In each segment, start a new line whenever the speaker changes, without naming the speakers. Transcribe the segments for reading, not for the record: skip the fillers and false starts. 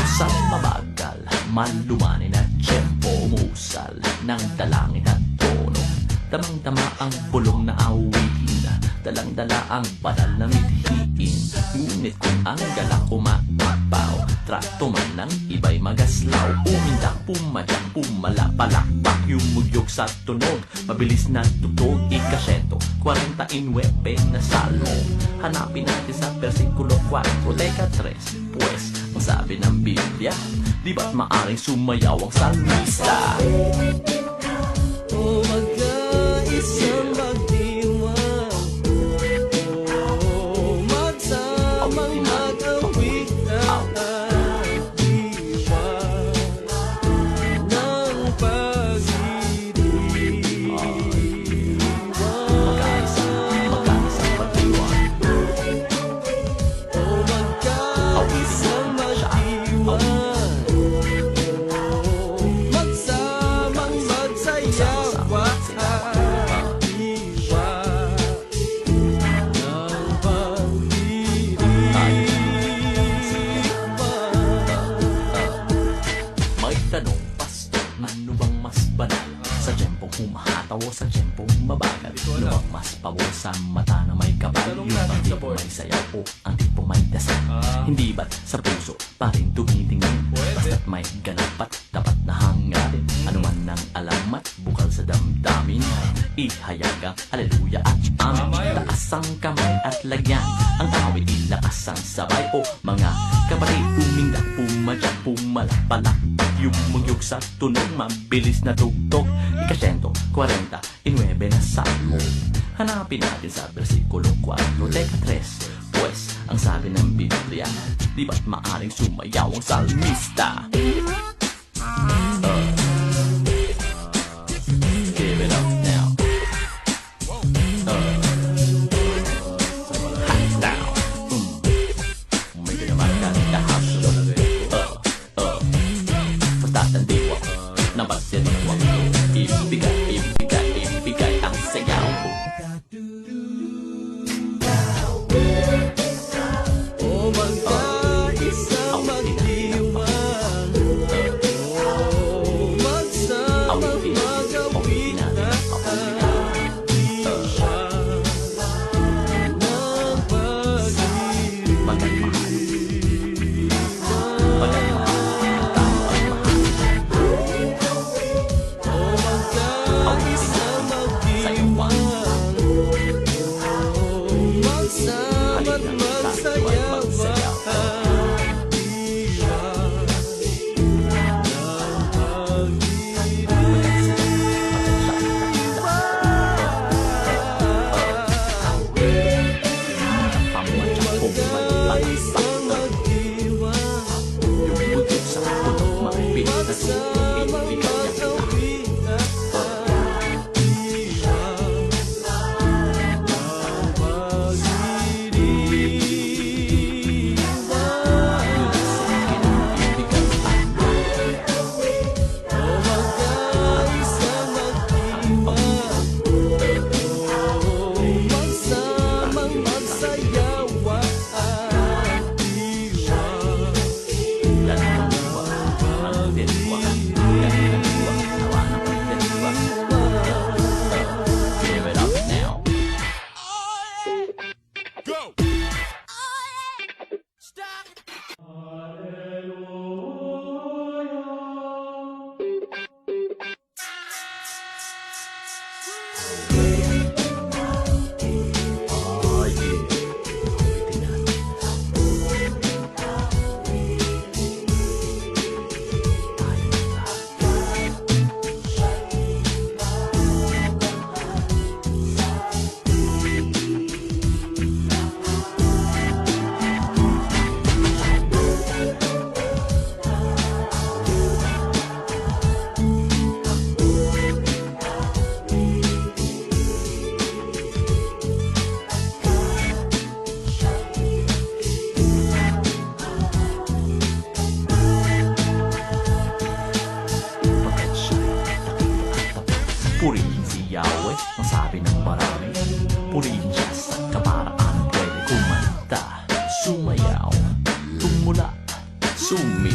Sa mabagal, malumanin at tiyempo, umusal ng dalangin at tono. Damang-dama ang bulong na awitin, dalang-dala ang banal na mithiin. Ngunit kung ang galak umapaw, trakto man ng iba'y magaslaw. Umindak, pumadyak, pumalapalakpak, yumugyog sa tunog, mabilis na tugtog, ikasyento 49 na salmo. Hanapin natin sa versikulo 4, teka 3, pues ang sabi ng Biblia, di ba't maaring sumayaw ang salmista?
O magkaisang magdiwang, o magsamang mag-awit at diwa ng
Magkaisang pagdiwang,
o magkaisang magdiwang, magsamang magsayaw at diwa ng pagdiriwang.
may tanong, pastor, ano bang mas banal? Sa tiyempong humahataw o sa tiyempong mabagal? Ano bang mas pabor sa mata na may kapal? Yung ang tipong may sayaw o ang tipong may dasal? Hindi ba't sa puso pa rin tumitingin? Basta't may ganap at dapat na hangarin. Ano man ang alamat, bukal sa damdamin, ihayag ang aleluya at amin. Taas ang kamay at lagyan ang awit, ilakas ang sabay. O mga kapatid, umindak, pumadyak, pumalapalak, yumugyog sa tunog, mabilis na tugtog, ikasyento 49 na salmo. Hanapin natin sa versikulo 4, teka 3, pues ang sabi ng Biblia, di ba't maaring sumayaw ang salmista? Give it up now. Hot down. May kinamakan na haso. Patatan diwa na basit wang ibigay, ibigay, ibigay ang sayaw.
O magkaisang magdiwang, o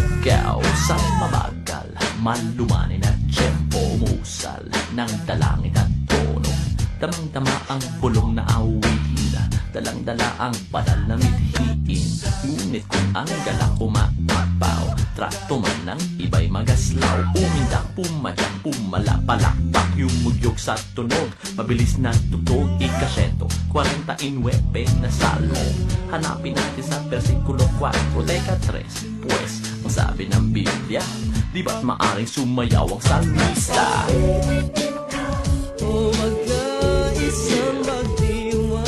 Ikaw sa mabagal, malumanin at tiyempo, musal ng dalangin at tono. Damang-dama ang bulong na awitin, dalang-dala ang badal na mithiin. Ngunit kung ang galak umapapaw, trato man ng iba'y magaslaw. Umindak, pumadyak, pumalapalakpak, yumugyog sa tunog, mabilis na tugtog, ikasyento, 49 na salmo. Hanapin natin sa versikulo 4, teka 3, pues, ang sabi ng Biblia, di ba't maaring sumayaw ang salmista?
O magkaisang magdiwang,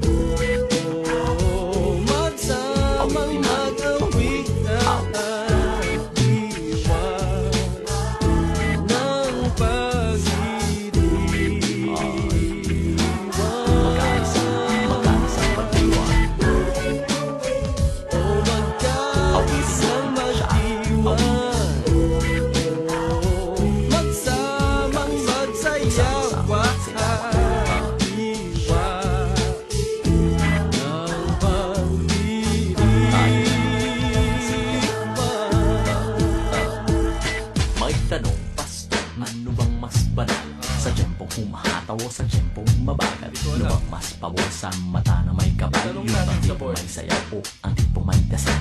o magsamang mag-awit at diwa ng
Magkaisang pagdiwang,
O magkaisang magdiwang, magsamang magsayaw at diwa ng pagdiriwang.
may tanong, pastor, ano bang mas banal? Sa tiyempong humahataw o sa tiyempong mabagal? Ano bang mas pabor sa mata na may kapal? Yung bang tipong may sayaw o ang tipong may dasal?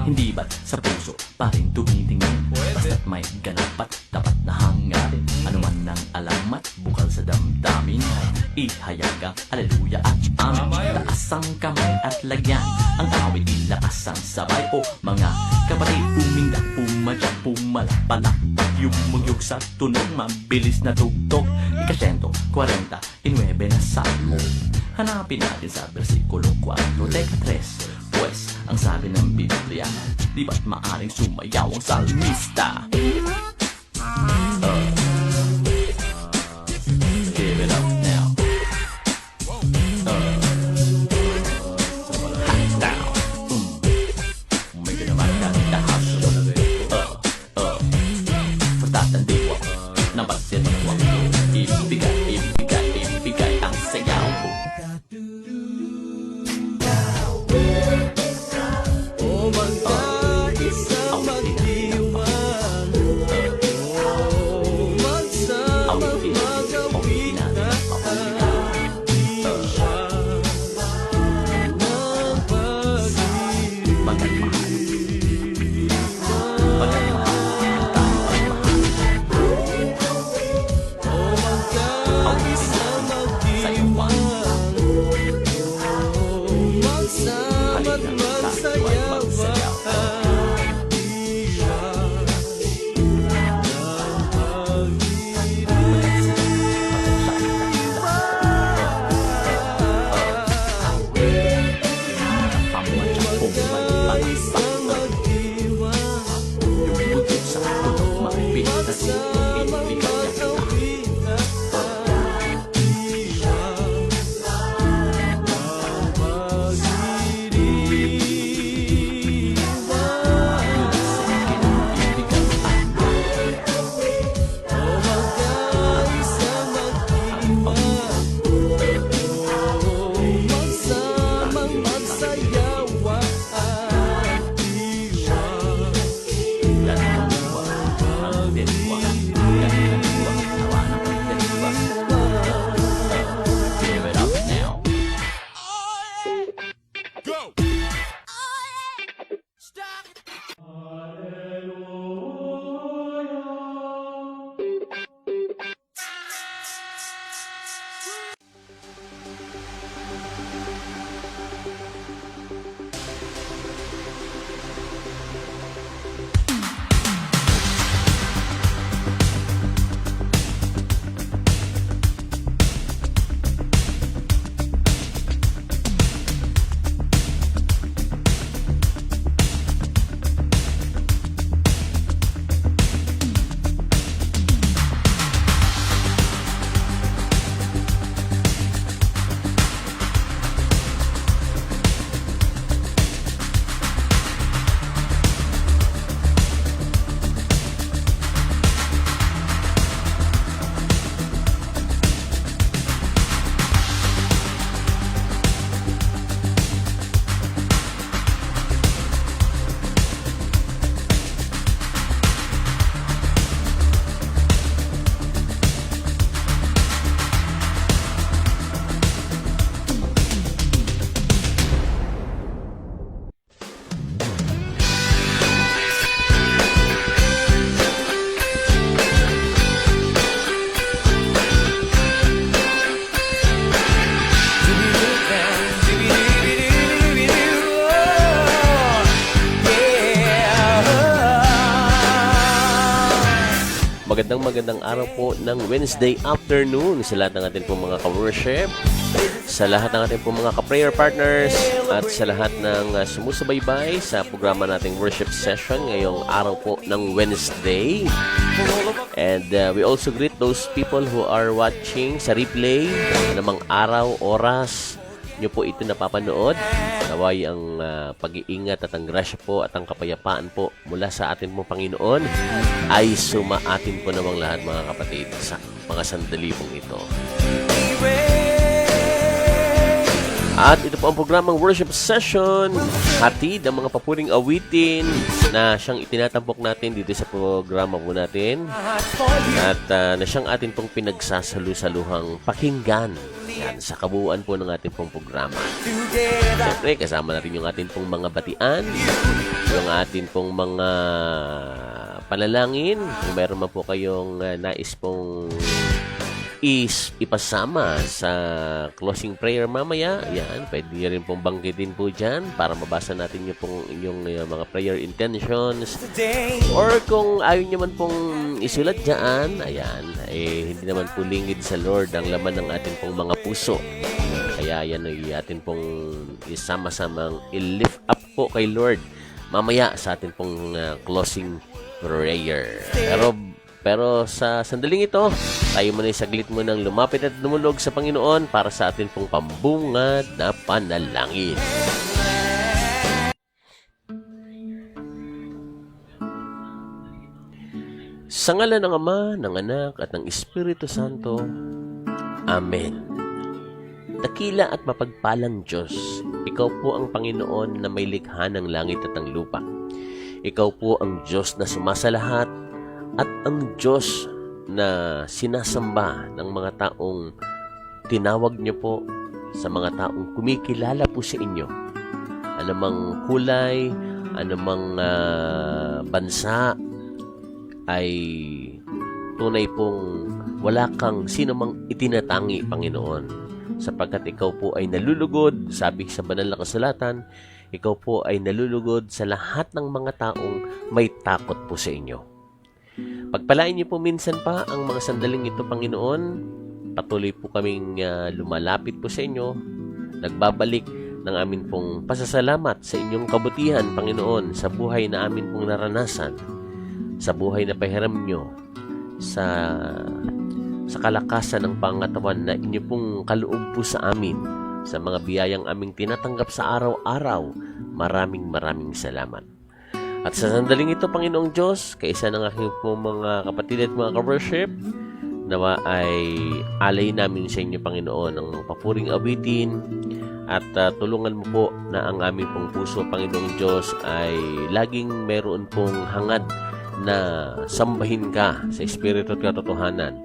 Hindi ba't sa puso pa rin tumitingin? Basta't may ganap at dapat na hangarin. Ano man ang alamat, bukal sa damdamin ay ihayag ang aleluya at amen. Taas ang kamay at lagyan ang awit, ilakas ang sabay. O mga kapatid, pumindak, pumadyak, pumalapalakpak, yumugyog sa tunog, mabilis na tugtog, ikasyento, 49 na salmo. Hanapin natin sa versikulo 4, teka 3, pues, ang sabi ng Biblia, di ba't maaring sumayaw ang salmista? Give it up now. Hot down. Make it a man down in the house. Pagtatandiwa ng basit ng wanglo. Ibigay, ibigay, ibigay ang sayaw.
O magkaisang magdiwang, o
magandang araw po ng Wednesday afternoon sa lahat ng ating pong mga ka-worship, sa lahat ng ating pong mga ka-prayer partners, at sa lahat ng sumusubaybay sa programa nating worship session ngayong araw po ng Wednesday. And we also greet those people who are watching sa replay, namang araw, oras nyo po ito napapanood. Naway ang pag-iingat at ang grasya po at ang kapayapaan po mula sa atin po Panginoon ay sumaatin po namang lahat mga kapatid sa mga sandali pong ito. At ito po ang programang worship session, hatid ang mga papuring awitin na siyang itinatampok natin dito sa programa po natin. At na siyang atin pong pinagsasalu-saluhang pakinggan yan, sa kabuuan po ng ating pong programa. Siyempre, kasama natin yung ating pong mga batian, yung ating pong mga panalangin. Kung meron man po kayong nais pong ipasama sa closing prayer mamaya, yan, pwede rin pong banggitin po dyan para mabasa natin yung pong inyong mga prayer intentions. Or kung ayaw nyo man pong isulat dyan, ayan, hindi naman po lingid sa Lord ang laman ng ating pong mga puso. Kaya yan ay atin pong isama-samang i-lift up po kay Lord mamaya sa ating pong closing prayer. Pero sa sandaling ito, tayo muna saglit mo nang lumapit at lumulog sa Panginoon para sa atin pong pambungad na panalangin. Sa ngalan ng Ama, ng Anak at ng Espiritu Santo. Amen. Dakila at mapagpalang Diyos, Ikaw po ang Panginoon na may likha ng langit at ang lupa. Ikaw po ang Diyos na sumasalahat at ang Diyos na sinasamba ng mga taong tinawag niyo po, sa mga taong kumikilala po sa inyo. Anumang kulay, anumang bansa, ay tunay pong wala kang sino mang itinatangi, Panginoon. Sapagkat ikaw po ay nalulugod, sabi sa banal na kasulatan, ikaw po ay nalulugod sa lahat ng mga taong may takot po sa inyo. Pagpalain niyo po minsan pa ang mga sandaling ito, Panginoon. Patuloy po kaming lumalapit po sa inyo. Nagbabalik ng amin pong pasasalamat sa inyong kabutihan, Panginoon, sa buhay na amin pong naranasan, sa buhay na pahiram nyo, sa kalakasan ng pangatawan na inyo pong kaloob po sa amin, sa mga biyayang aming tinatanggap sa araw-araw. Maraming salamat. At sa sandaling ito, Panginoong Diyos, kaisa ng aking po mga kapatid at mga ka-worship, nawa ay alay namin sa inyo, Panginoon, ang papuring awitin at tulungan mo po na ang aming pong puso, Panginoong Diyos, ay laging meron pong hangad na sambahin ka sa Espiritu at katotohanan.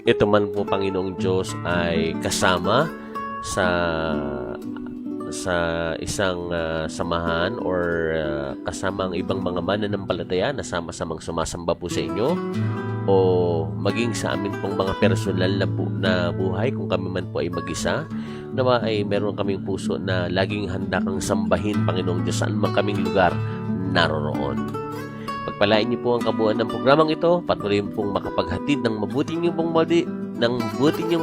Ito man po, Panginoong Diyos, ay kasama sa isang samahan or kasama ang ibang mga mananampalataya na sama-samang sumasamba po sa inyo, o maging sa amin pong mga personal na buhay kung kami man po ay mag-isa, nawa ay meron kaming puso na laging handa kang sambahin, Panginoong Diyos, saan man kaming lugar naroroon. Pagpalain niyo po ang kabuuan ng programang ito, patuloy pong makapaghatid ng mabuting niyong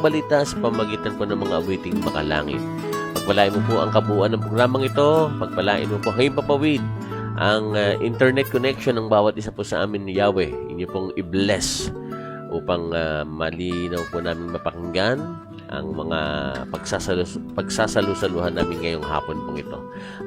balita sa pamagitan po ng mga awiting makalangit. Pagpalain mo po ang kabuuan ng programang ito. Pagpalain mo po ngayong papawid ang internet connection ng bawat isa po sa amin ni Yahweh. Inyo pong i-bless upang malinaw po namin mapakinggan ang mga pagsasalusaluhan namin ngayong hapon pong ito.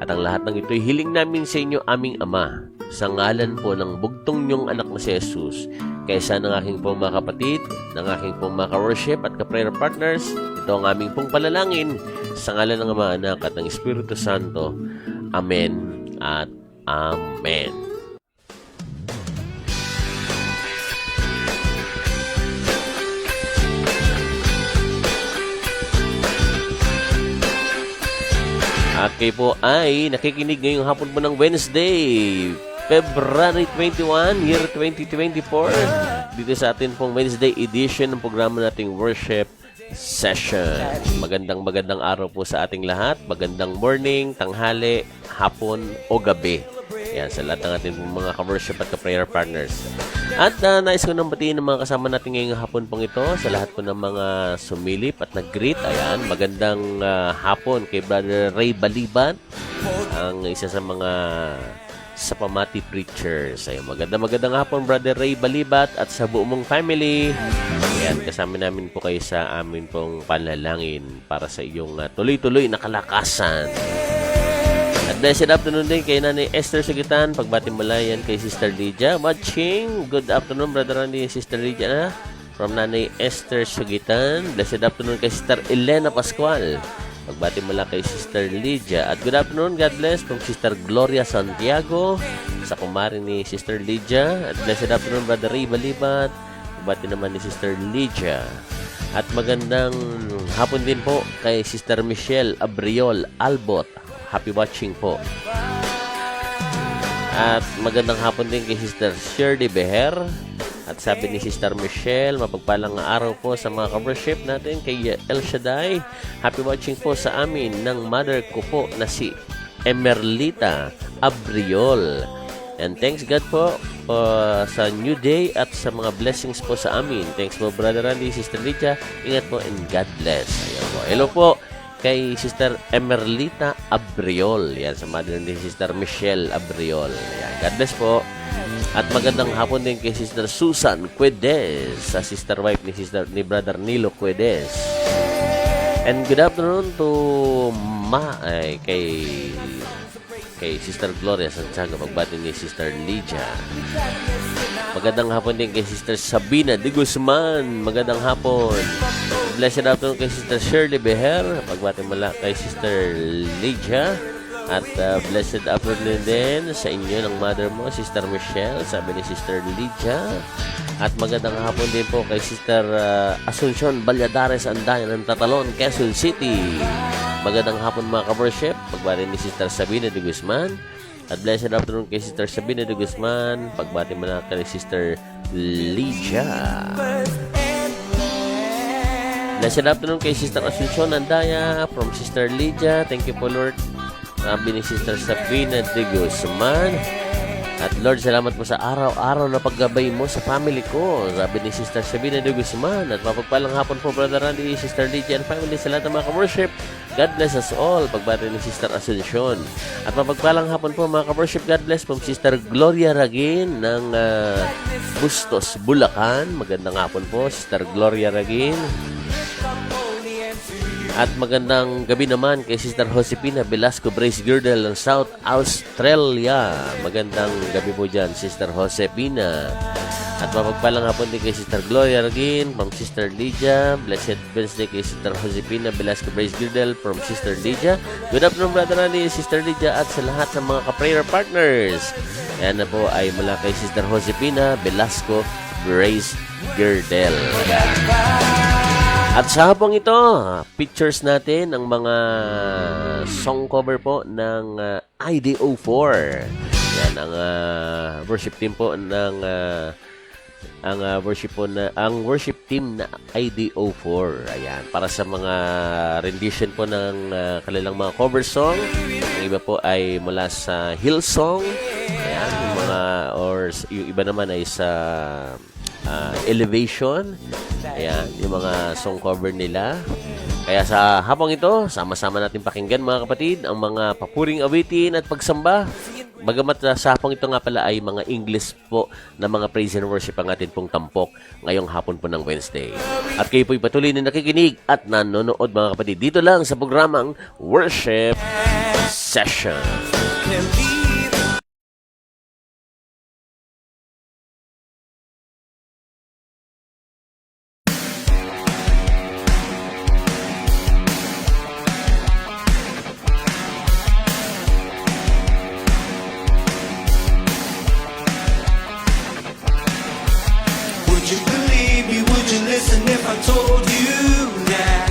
At ang lahat ng ito'y hiling namin sa inyo, aming Ama, sa ngalan po ng bugtong niyong anak na si Jesus, kaysa ng aking pong mga kapatid, ng aking pong mga ka-worship at ka-prayer partners. Ito ang aming pong panalangin sa ngalan ng Ama, Anak at ng Espiritu Santo. Amen at Amen. At kayo po ay nakikinig ngayong hapon po ng Wednesday, February 21, year 2024. Dito sa atin pong Wednesday edition ng programa nating worship session. Magandang araw po sa ating lahat. Magandang morning, tanghali, hapon o gabi. Yan, sa lahat ng ating mga ka-worship at ka-prayer partners. At nais ko nang batiin ng mga kasama natin ngayong hapon pong ito, sa lahat po ng mga sumilip at nag-greet. Ayan, magandang hapon kay Brother Ray Baliban, ang isa sa mga Sapamati Preachers. Ayun, magandang hapon, Brother Ray Balibat, at sa buong mong family. Ayan, kasama namin po kayo sa amin pong panlalangin para sa iyong tuloy-tuloy na kalakasan. At blessed afternoon din kay Nanay Esther Sugitan. Pagbati malayan kay Sister Lydia watching. Good afternoon, Brother Randy and Sister Lydia from Nanay Esther Sugitan. Blessed afternoon kay Sister Elena Pascual. Pagbati mula kay Sister Lydia. At good afternoon, God bless, from Sister Gloria Santiago, sa kumari ni Sister Lydia. At blessed afternoon, Brother Ray Balibat. Pagbati naman ni Sister Lydia. At magandang hapon din po kay Sister Michelle Abriol Albot. Happy watching po. At magandang hapon din kay Sister Shirley Beher. At sabi ni Sister Michelle, mapagpalang araw po sa mga ka-worship natin kay El Shaddai. Happy watching po sa amin ng mother ko po na si Emerlita Abriol. And thanks God po sa new day at sa mga blessings po sa amin. Thanks po, Brother Randy, Sister Lydia. Ingat po and God bless. Ayan po. Hello po kay Sister Emerlita Abriol. Yan, sa mother ni Sister Michelle Abriol. Ayan, God bless po. At magandang hapon din kay Sister Susan Quedes, sa sister wife ni Brother Nilo Quedes. And good afternoon to kay Sister Gloria Santiago. Pagbati ni Sister Lydia. Magandang hapon din kay Sister Sabina de Guzman. Magandang hapon. Blessed afternoon kay Sister Shirley Beher. Pagbati mula kay Sister Lydia. At blessed afternoon din sa inyo ng mother mo, Sister Michelle, sabi ni Sister Lydia. At magandang hapon din po kay Sister Asuncion Valladares Andayan ng Tatalon, Quezon City. Magandang hapon mga ka-worship. Pagbati ni Sister Sabina de Guzman. At blessed afternoon kay Sister Sabina de Guzman. Pagbati mo na kay Sister Lydia. Blessed afternoon kay Sister Asuncion Andaya from Sister Lydia. Thank you po, Lord. Sabi ni Sister Sabina de Guzman. At Lord, salamat po sa araw-araw na paggabay mo sa family ko. Sabi ni Sister Sabina de Guzman. At mapagpalang hapon po, Brother Randy, Sister Lydia and family sa lahat ng mga ka-worship. God bless us all. Pagbati ni Sister Asuncion. At mapagpalang hapon po mga ka-worship. God bless from Sister Gloria Ragin ng Bustos, Bulacan. Magandang hapon po, Sister Gloria Ragin. At magandang gabi naman kay Sister Josepina Velasco Brace Girdle ng South Australia. Magandang gabi po dyan, Sister Josepina. At mapagpalang hapon din kay Sister Gloria Ragin from Sister Lydia. Blessed Wednesday kay Sister Josepina Velasco Brace Girdle from Sister Lydia. Good afternoon, Brother Randy, Sister Lydia, at sa lahat ng mga ka-prayer partners. Yan na po ay mula kay Sister Josepina Velasco Brace Girdle. At sa hapong ito, pictures natin ang mga song cover po ng IDO4. Yan ang worship team po ng ang worship team na IDO4. Ayan, para sa mga rendition po ng kanilang mga cover song. Ang iba po ay mula sa Hillsong. Ayan, yung iba naman ay sa Elevation. Ayan, yung mga song cover nila. Kaya sa hapong ito, sama-sama natin pakinggan mga kapatid ang mga papuring awitin at pagsamba. Bagamat sa hapong ito nga pala ay mga English po na mga praise and worship ang atin pong tampok ngayong hapon po ng Wednesday. At kayo po'y patuloy na nakikinig at nanonood mga kapatid dito lang sa programang Worship Session.
Would you believe me? Would you listen if I told you that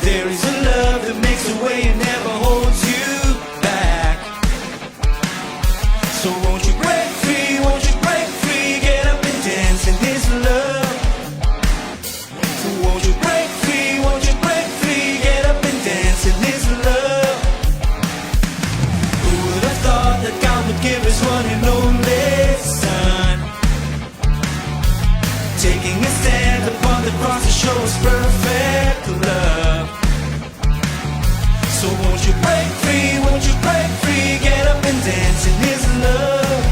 there is a love that makes a way and never holds you back? So won't you break free? Won't you break free? Get up and dance in His love. So won't you break free? Won't you break free? Get up and dance in His love. Who would one and only Son, taking a stand upon the cross to show us perfect love. So won't you break free, won't you break free, get up and dance in His love.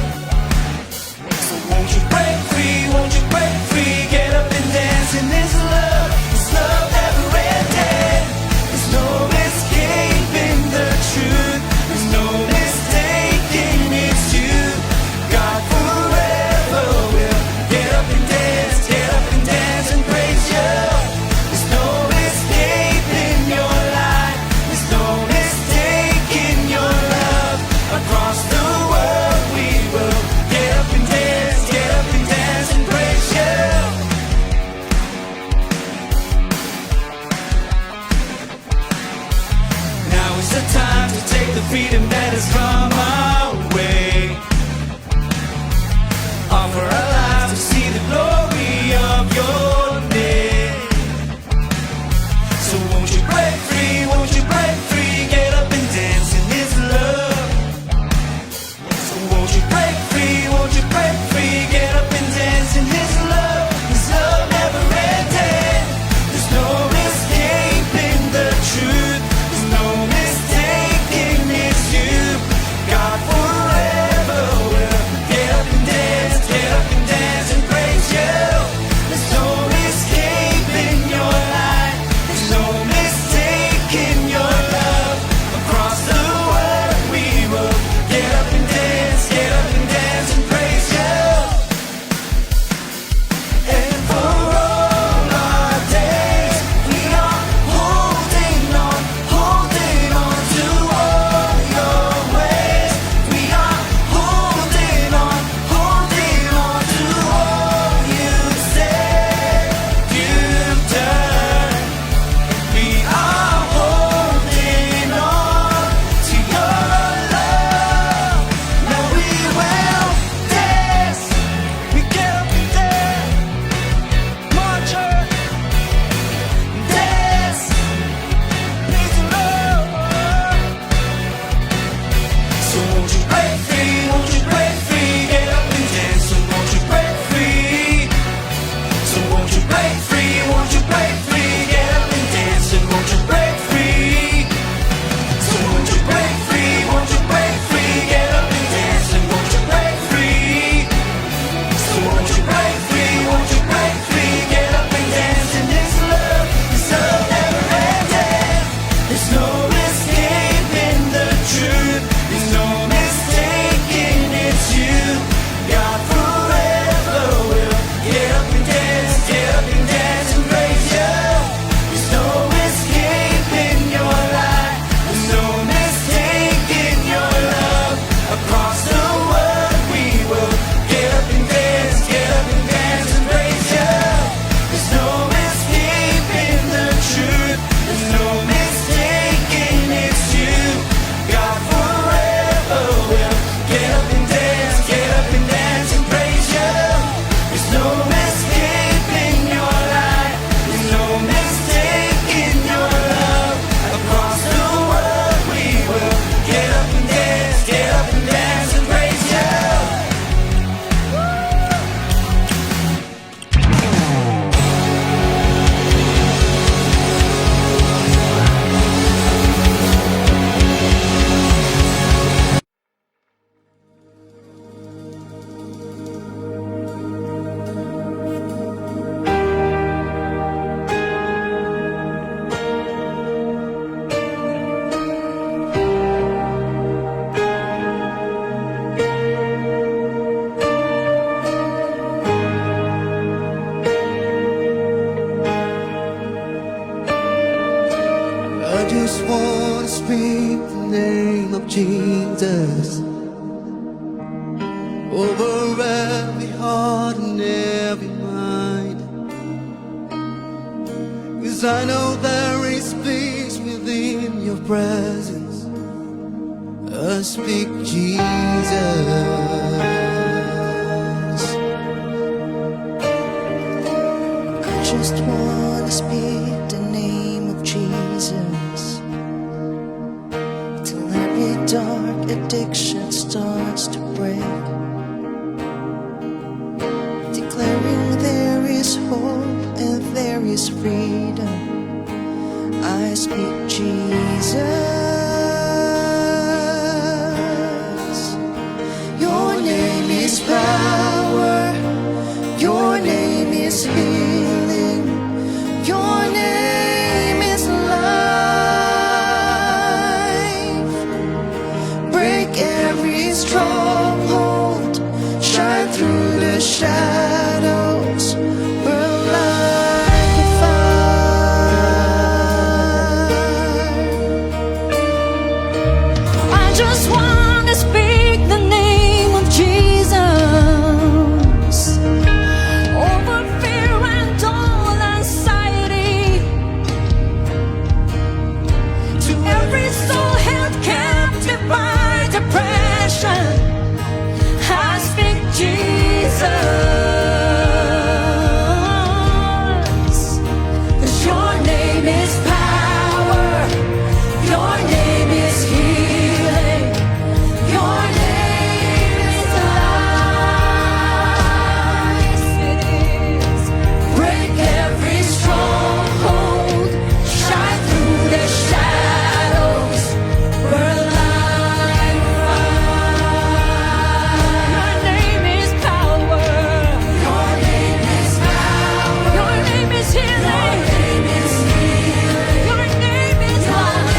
So won't you break free, won't you break free, get up and dance in His love. His love never ended. There's no escaping the truth. There's no mistaking it's you. God forever will get up and dance and praise you. There's no escaping your light. There's no mistaking your love. Across the world we will get up and dance and praise you. Now is the time to take the freedom that has come our way. Offer our lives to see the glory of your name. So won't you break free, won't you break free, get up and dance in His love. So won't you break free, won't you break free, get up and dance in His love. His love never ended. There's no escaping the truth. There's no mistaking it's you. God forever will get up and dance and praise you. There's no escaping your light. There's no mistaking your love. Across the world we will get up and dance and praise you. And for all our days we are holding on to all your ways. We are holding on to all you said you've done. We are holding on to your love. Now we will dance. We get up and dance, march on, dance, praise the Lord. So won't you break free, won't you break free, get up and dance. So won't you break free. So won't you break free, won't you break free, get up and dance. And won't you break free. So won't you break free, won't you break free, get up and dance. And won't you break free. So won't you break free, won't you break free, get up and dance in His love. His love never ended. There's no escaping the truth. There's no mistaking it's you. God forever will get up and dance and praise you. There's no escaping your light. There's no mistaking your love. Across the world we will get up and dance and praise you. There's no escaping the truth. There's no mistaking it's you. God forever will get up and dance and praise you. There's no escaping your light. There's no mistaking your love. Across the world we will get up and dance and praise you.
I just want to speak the name of Jesus over every heart and every mind. 'Cause I know there is peace within your presence. I speak Jesus.
I just want to speak the name of Jesus till every dark addiction starts to break. freedom. I speak Jesus. Your name is power. Your name is healing. Your name is life. Break every stronghold. Shine through the shadows. Burn like a fire. I just want to speak the name of Jesus over fear and all anxiety. To every soul held captive by depression, I speak Jesus. 'Cause your name is power. Your name is healing. Your name is life. It is. Break every stronghold. Shine through the shadows. Burn like fire. Your name is power. Your name is power. Your name is healing. Your name is life.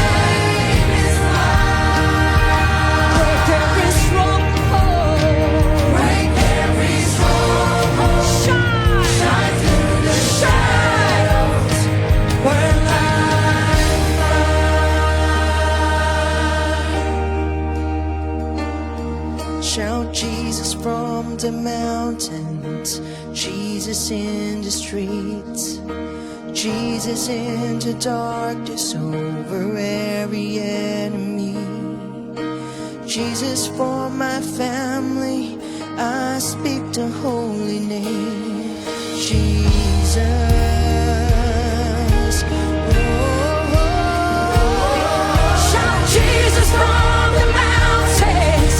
Break every stronghold. Break every stronghold. Shine through the shadows. Burn like fire. Shout Jesus from the mountains, Jesus in the streets, Jesus in the darkness over every enemy. Jesus for my family, I speak the holy name, Jesus. Shout Jesus from the mountains,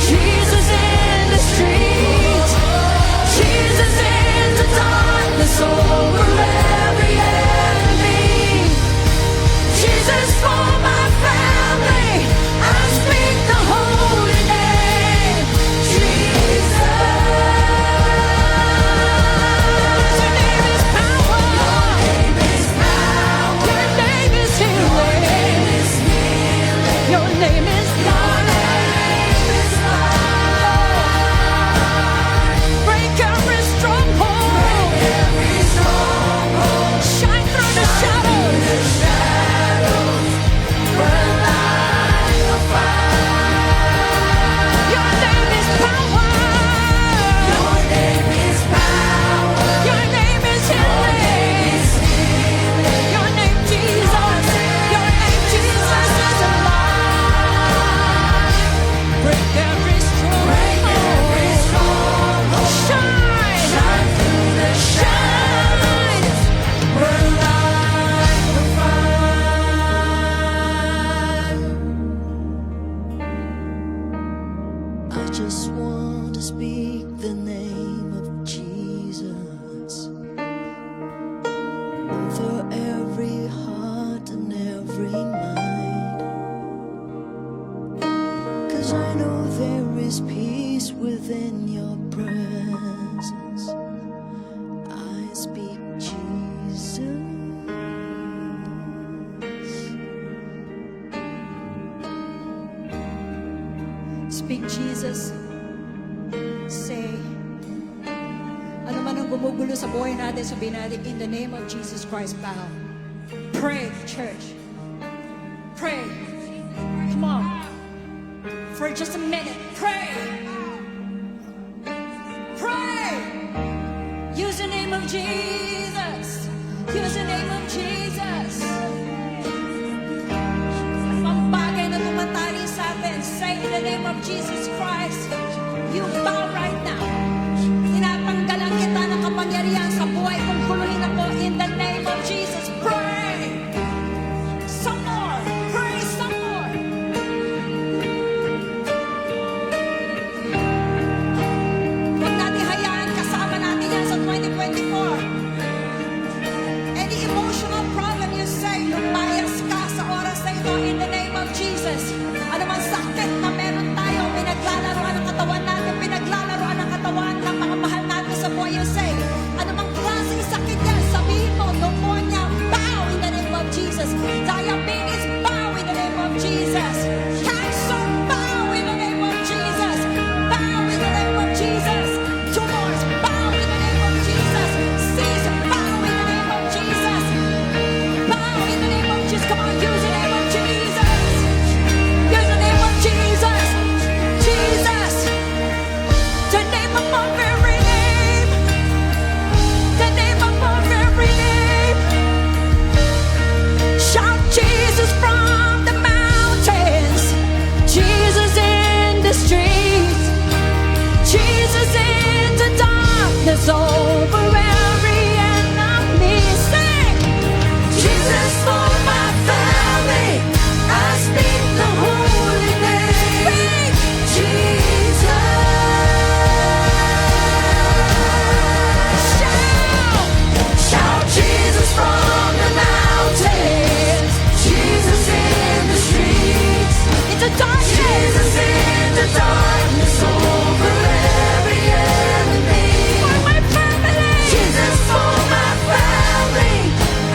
Jesus in the streets, Jesus in the darkness over every enemy. Jesus for my family, I speak the holy name, Jesus. Your name is power. Your name is power. Your name is healing. Your name is life. Break every stronghold. Shine through the shadows. Burn like a fire. Your name is power. Your name is power. Your name is healing. Your name Jesus. Your name Jesus is alive. Break every stronghold. Shine through the shadows. Burn like a fire. I just want to speak the name of Jesus over every heart and every mind. 'Cause I know there is peace within your presence. I speak Jesus. Speak Jesus. Say, ano man ang gumugulo sa buhay natin, sabihin natin, in the name of Jesus Christ, bow. Pray, church. Pray. Come on. For just a minute. Pray. Pray. Use the name of Jesus. Use the name of Jesus. Ang bagay na tumatali sa atin, say in the name of Jesus Christ. You bow right now. Tinatanggalan kita ng kapangyarihan sa buhay kung kuluhin ako in the name of Jesus. Pray. Some more. Pray some more. Huwag natin hayaan kasama natin yan sa 2024. Any darkness over every enemy. Sing! Jesus for my family, I speak the holy name. Jesus. Shout! Shout Jesus from the mountains, Jesus in the streets, into darkness. Jesus in the darkness over every enemy. For my family, Jesus for my family,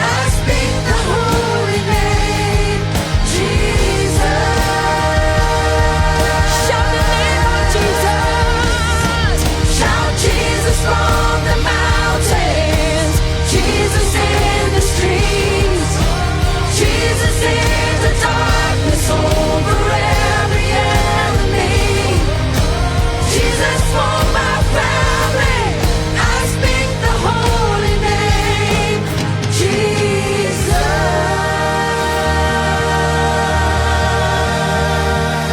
I speak the holy name, Jesus. Shout the name of Jesus. Shout Jesus from the mountains, Jesus in the streets, Jesus in the darkness over every enemy. Jesus for my family, I speak the holy name, Jesus.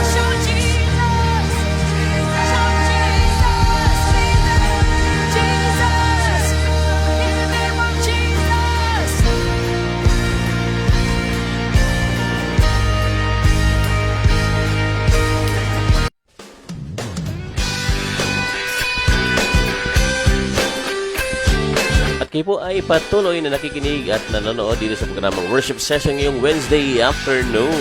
Shout Jesus, shout Jesus, Jesus, in the name of Jesus.
At kayo po ay patuloy na nakikinig at nanonood dito sa programang Worship Session ngayong Wednesday afternoon.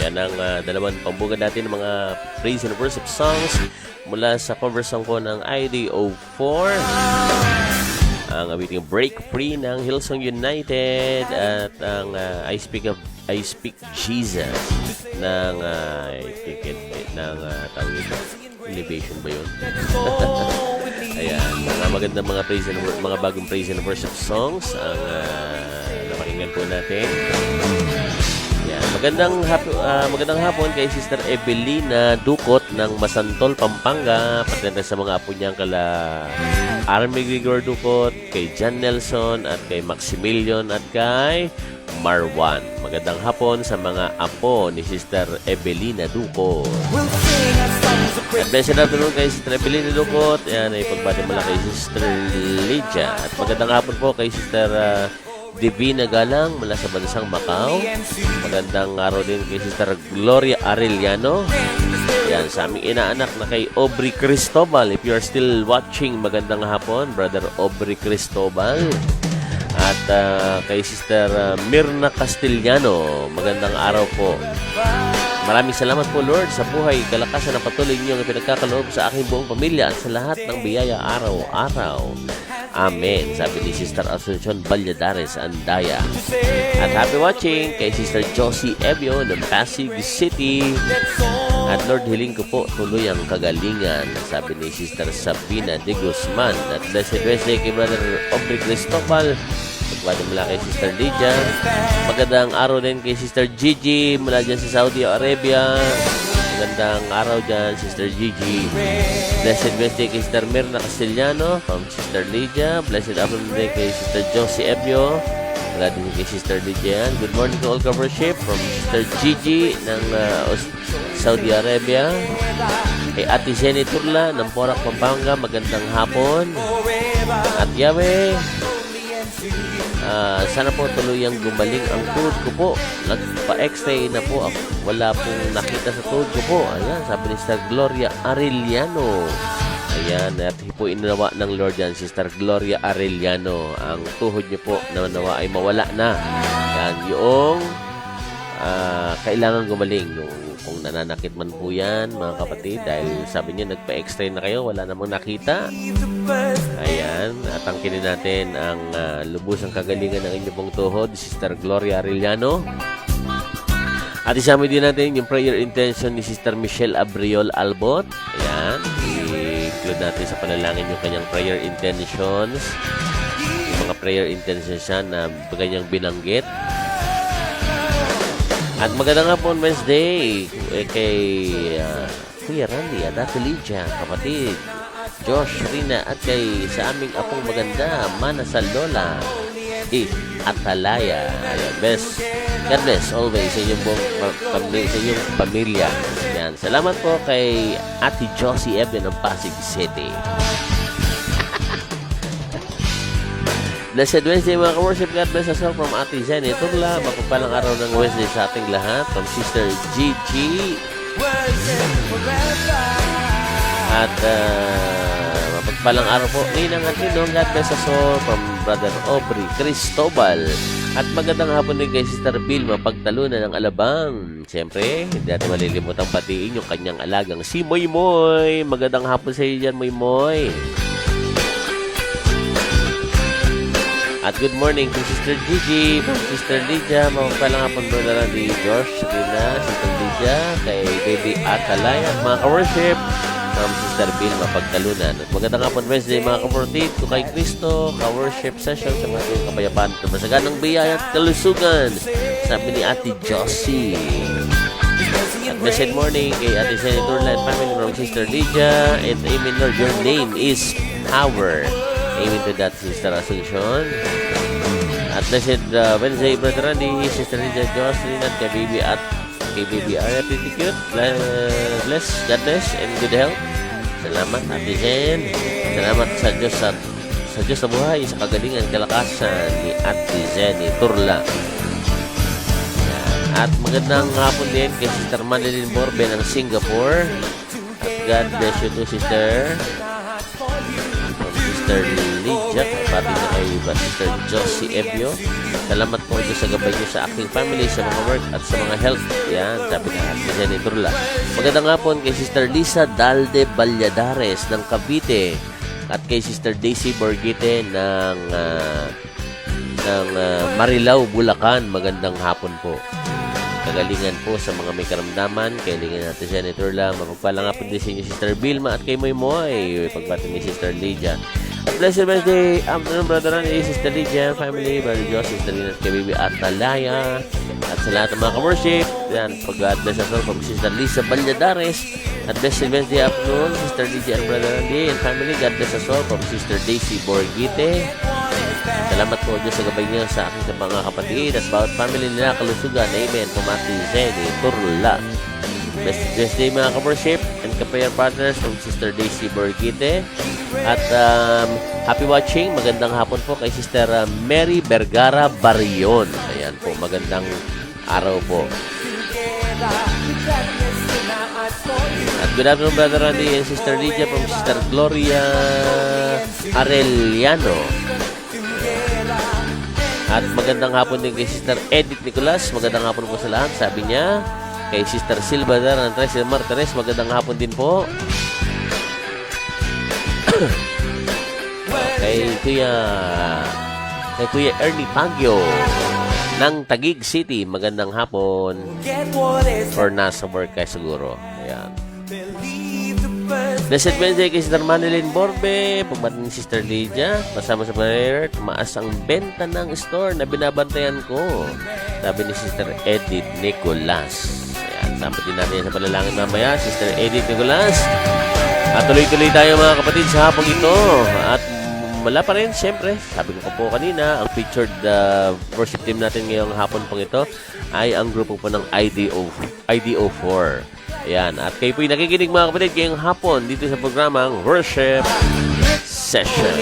Yan ang dalawang pambugan natin ng mga praise and worship songs mula sa cover song ko ng IDO4. Ang awiting Break Free ng Hillsong United at ang I Speak Jesus ng tawag ito, Elevation ba yun? Ayan, mga magandang mga bagong praise and worship songs ang napakinggan po natin. Ayan, magandang hapon kay Sister Evelina Ducot ng Masantol, Pampanga. Pati sa mga apo niyang kala Army Grigor Ducot, kay John Nelson at kay Maximilian at kay Marwan. Magandang hapon sa mga apo ni Sister Evelina Ducot. Blessed afternoon kay Sister Evelina Ducot. Ayan, ay pagbati mula kay Sister Lydia. At magandang hapon po kay Sister Divina Galang mula sa bansang Macau. Magandang araw din kay Sister Gloria Arellano. Ayan, sa aming inaanak na kay Aubrey Cristobal. If you are still watching, magandang hapon, Brother Aubrey Cristobal. At kay Sister Mirna Castellano, magandang araw po. Maraming salamat po, Lord, sa buhay, kalakasan na patuloy niyong ipinagkakaloob sa aking buong pamilya at sa lahat ng biyaya araw-araw. Amen. Sabi ni Sister Asuncion Valladares, Andaya. At happy watching kay Sister Josie Evio ng Pasig City. At Lord, hiling ko po tuloy ang kagalingan. Sabi ni Sister Sabina de Guzman. At blessed Wednesday kay Brother Aubrey Cristobal. Pagpati mula kay Sister Lydia. Magandang araw din kay Sister Gigi mula dyan sa Saudi Arabia. Magandang araw dyan, Sister Gigi. Blessed Wednesday kay Sister Mirna Castellano from Sister Lydia. Blessed afternoon din kay Sister Josie Ebio. Mula din kay Sister Lydia. Good morning to all covership from Sister Gigi ng Saudi Arabia. Kay Ate Jenny Turla ng Porac, Pampanga. Magandang hapon. At Yahweh, sana po tuluyang gumaling ang tuhod ko po. Nagpa-x-ray na po ako. Wala pong nakita sa tuhod ko po. Ayan, sabi ni Sister Gloria Arellano. Ayan, at po inawa ng Lord yan, Sister Gloria Arellano. Ang tuhod niyo po na nawa ay mawala na. Yan, yung kailangan gumaling. Kung nananakit man po yan, mga kapatid, dahil sabi niya nagpa-x-ray na kayo, wala namang nakita. Ayan, at angkinin natin ang lubusang kagalingan ng inyong pong tuhod, Sister Gloria Arellano. At isama din natin yung prayer intention ni Sister Michelle Abriol Albot. Ayan, i-include natin sa panalangin yung kanyang prayer intentions. Yung mga prayer intentions siya na kanyang binanggit. At magandang hapon Wednesday kay Kuya Randy at Ate Lydia, kapatid Josh, Rina, at kay sa aming apong maganda, Mana sa Lola Atalaya. Ayan, best. God bless always sa inyong pamilya. Ayan, salamat po kay Ate Josie Eben ng Pasig City. Blessed Wednesday mga ka-worship. God bless us all from Ate Jenny Turla. Mapagpalang araw ng Wednesday sa ating lahat. From Sister Gigi. At mapagpalang araw po Ninang at Ninong. God bless us all from Brother Aubrey Cristobal. At magandang hapon din kay Sister Bill. Mapagtalunan ng Alabang. Siyempre, hindi natin malilimutang batiin yung kanyang alagang si Moy Moy. Magandang hapon sa iyo dyan, Moy Moy. At good morning to Sister Gigi, from Sister Lydia. Mapagpalang hapon Brother Randy, Josh, Rina, Sister Lydia, kay Baby Atalay, at mga ka-worship from Sister Bill Mapagtalunan. At magandang hapon Wednesday mga ka-worship ko kay Cristo, ka-worship session sa mga kapayapaan at masaganang biyaya at kalusugan, sabi ni Ate Josie. At blessed morning kay Ate Senator and family from Sister Lydia. And amen Lord, your name is power. Amen to that, Sister Asuncion. At blessed Wednesday, Brother Randy, Sister Lydia, Jocelyn, at kay Baby Arya, pretty cute. Bless, God bless, and good health. Salamat, Ate Jen. Salamat sa Diyos sa buhay, sa kagalingan, kalakasan ni Ate Jenny Turla. At magandang hapon din kay Sister Madeline Borbe ng Singapore. At God bless you too, Sister. Sister Lydia, pati na kay Sister Josie Ebio. Salamat po dito sa gabay niyo sa aking family, sa mga work at sa mga health. Yan, sabi na Ate Jenny Turla. Magandang hapon kay Sister Lisa Dalde Valladares ng Cavite at kay Sister Daisy Borgite ng Marilao, Bulacan. Magandang hapon po. Kagalingan po sa mga may karamdaman. Kailangan natin siya ni Turla. Mapagpalang hapon din sa inyo, Sister Vilma, at kay Moy Moy. Pagbati ni Sister Lydia. At blessed Wednesday, afternoon, Brother Randy, Sister Lydia, family, Brother Josh, Sister Lina, at kay Baby Atalaya. At sa lahat ng mga ka-worship, yan, pag-God bless us all from Sister Lisa Valladares. At blessed Wednesday afternoon, Sister Lydia and Brother Randy and family, God bless us all from Sister Daisy Borgite. Salamat po Diyos sa gabay niyo sa aking mga kapatid at bawat family nila kalusugan. Amen. Pumati Zeni Turla. Best day mga ka-worship and ka-prayer partners from Sister Daisy Borgite. At happy watching. Magandang hapon po kay Sister Mary Vergara Barion. Ayan po. Magandang araw po. At good afternoon Brother Randy and Sister Lydia from Sister Gloria Arellano. At magandang hapon din kay Sister Edith Nicolas. Magandang hapon po sa lahat. Sabi niya, kay Sister Silva Darantres and Martires, magandang hapon din po. kay Kuya Ernie Pangyo ng Taguig City, magandang hapon. Or nasa work kayo siguro. Ayan. Blessed Wednesday kay Sister Madeline Borbe. Pagbati ni Sister Lydia, pasama sa prayer, tumaas ang benta ng store na binabantayan ko, sabi ni Sister Edith Nicolas. Ayan, sama din natin sa palalangin mamaya, Sister Edith Nicolas. At tuloy-tuloy tayo mga kapatid sa hapong ito. At wala pa rin, siyempre, sabi ko po kanina, ang featured worship team natin ngayong hapon pong ito ay ang grupo po ng IDO4. Ayan, at kayo po'y nakikinig mga kapatid ngayong hapon dito sa programang Worship Session.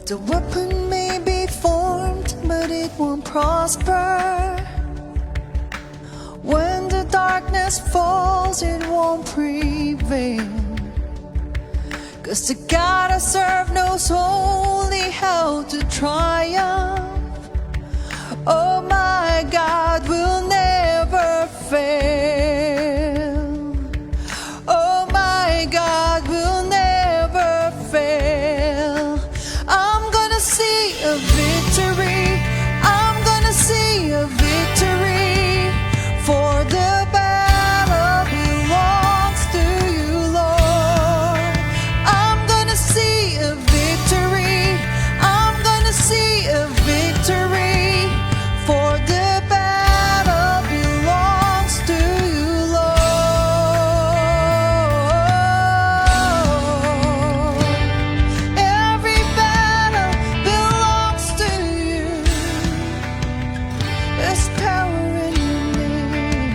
The weapon may be formed, but it won't prosper. When the darkness falls, it won't prevail. 'Cause the God I serve knows only how to triumph. Oh, my God will never fail. Oh, my God will never fail. I'm gonna see a victory. I'm gonna see a victory. For the battle belongs to you, Lord. I'm gonna see a victory. I'm gonna see a victory. For the battle belongs to you, Lord. Every battle belongs to you. There's power in your name.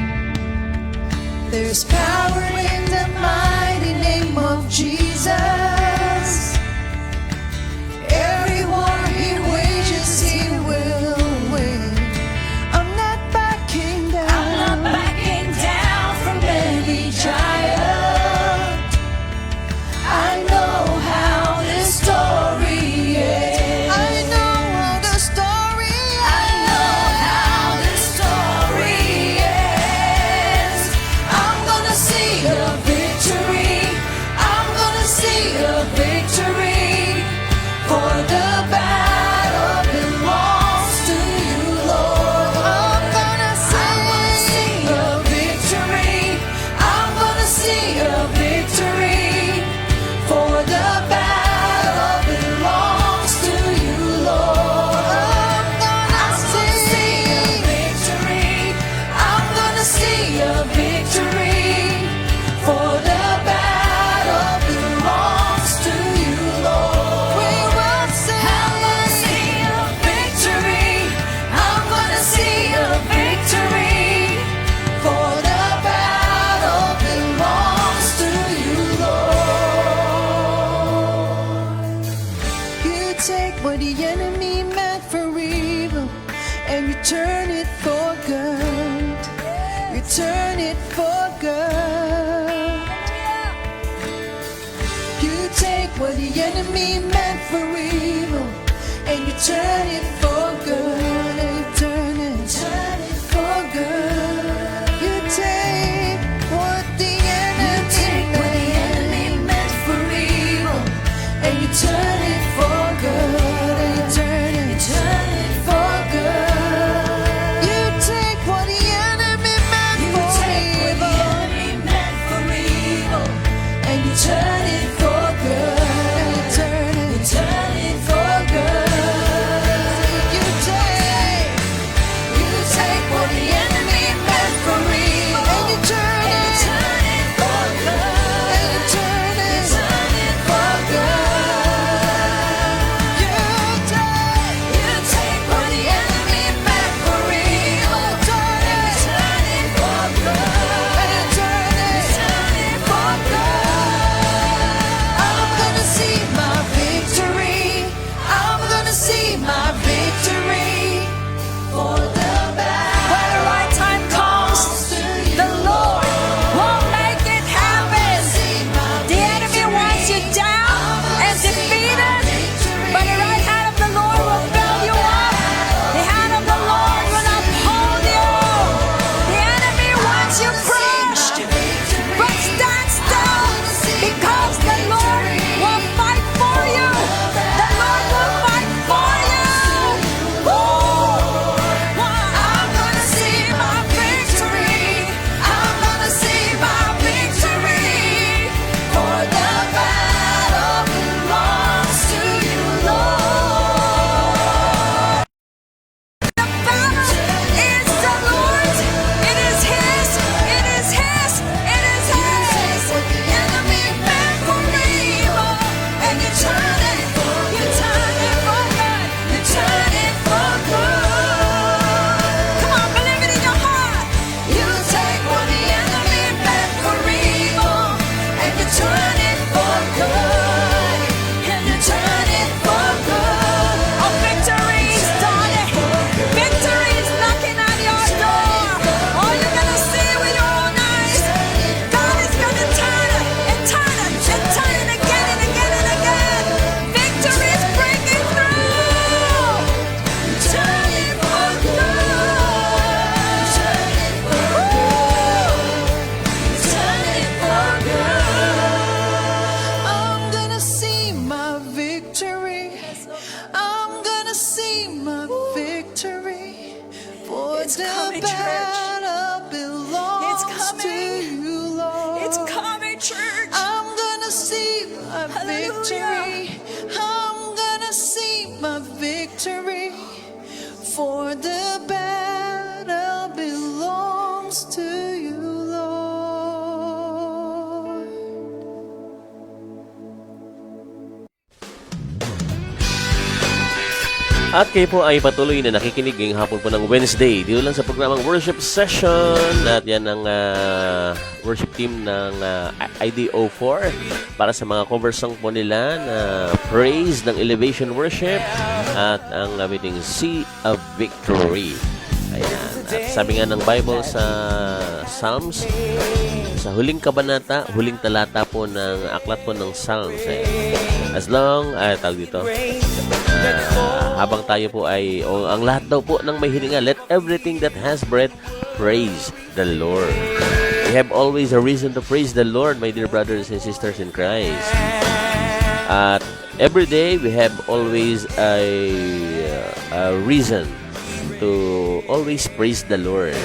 There's power in the mighty name of Jesus. Every war he wages, he will win. I'm not backing down. I'm not backing down from any giant. I know how this story ends. I know how the story ends. I know how this story ends. I'm gonna see a victory. I'm gonna see a victory. I'm gonna see my victory. For the battle belongs to you, Lord.
At kayo po ay patuloy na nakikinig ngayong hapon po ng Wednesday. Dito lang sa programang Worship Session. At yan ang worship team ng IDO4 para sa mga cover song po nila na praise ng Elevation Worship at ang ating Sea of Victory. Ayan. At sabi nga ng Bible sa Psalms, sa huling kabanata, huling talata po ng aklat po ng Psalms. As long, tawag dito, habang tayo po ay, ang lahat daw po ng may hininga, let everything that has breath praise the Lord. We have always a reason to praise the Lord, my dear brothers and sisters in Christ. At every day, we have always a reason to always praise the Lord.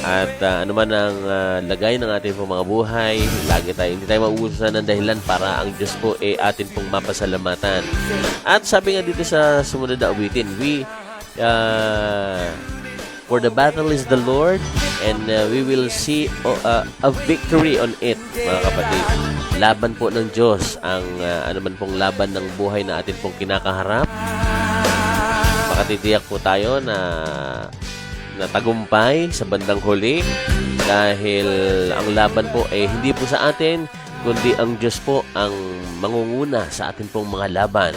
At ano man ang lagay ng ating pong mga buhay, hindi tayo mauusan ng dahilan para ang Diyos po atin pong mapasalamatan. At sabi nga dito sa sumunod na awitin, for the battle is the Lord, and we will see a victory on it, mga kapatid. Laban po ng Diyos ang ano man pong laban ng buhay na atin pong kinakaharap. Makatitiyak po tayo na tagumpay sa bandang huli dahil ang laban po hindi po sa atin kundi ang Diyos po ang mangunguna sa atin pong mga laban.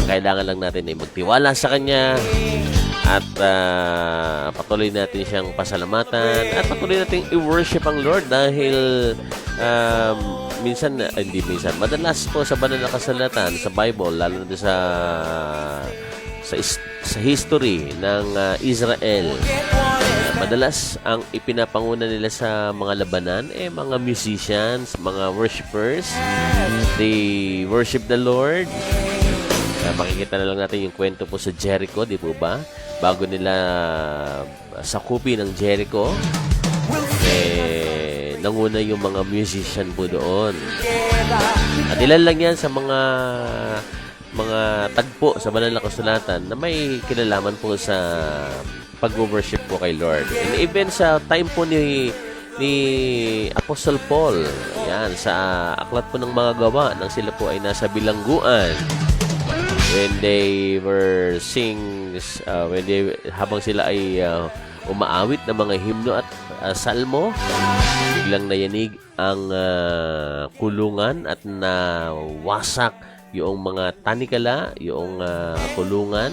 Kailangan lang natin ay magtiwala sa Kanya at patuloy natin siyang pasalamatan at patuloy natin i-worship ang Lord dahil madalas po sa banal na kasulatan sa Bible, lalo na sa history ng Israel, madalas ang ipinapanguna nila sa mga labanan mga musicians, mga worshipers. They worship the Lord. Makikita na lang natin yung kwento po sa Jericho, di po ba? Bago nila sakupin ng Jericho, nanguna yung mga musician po doon. At ilan lang yan sa mga tagpo sa banal na kasulatan na may kinalaman po sa pag-worship po kay Lord. And even sa time po ni Apostle Paul, yan, sa aklat po ng mga gawa, nang sila po ay nasa bilangguan, when they were habang sila ay umaawit ng mga himno at salmo, biglang nayanig ang kulungan at nawasak yung mga tanikala, yung kulungan,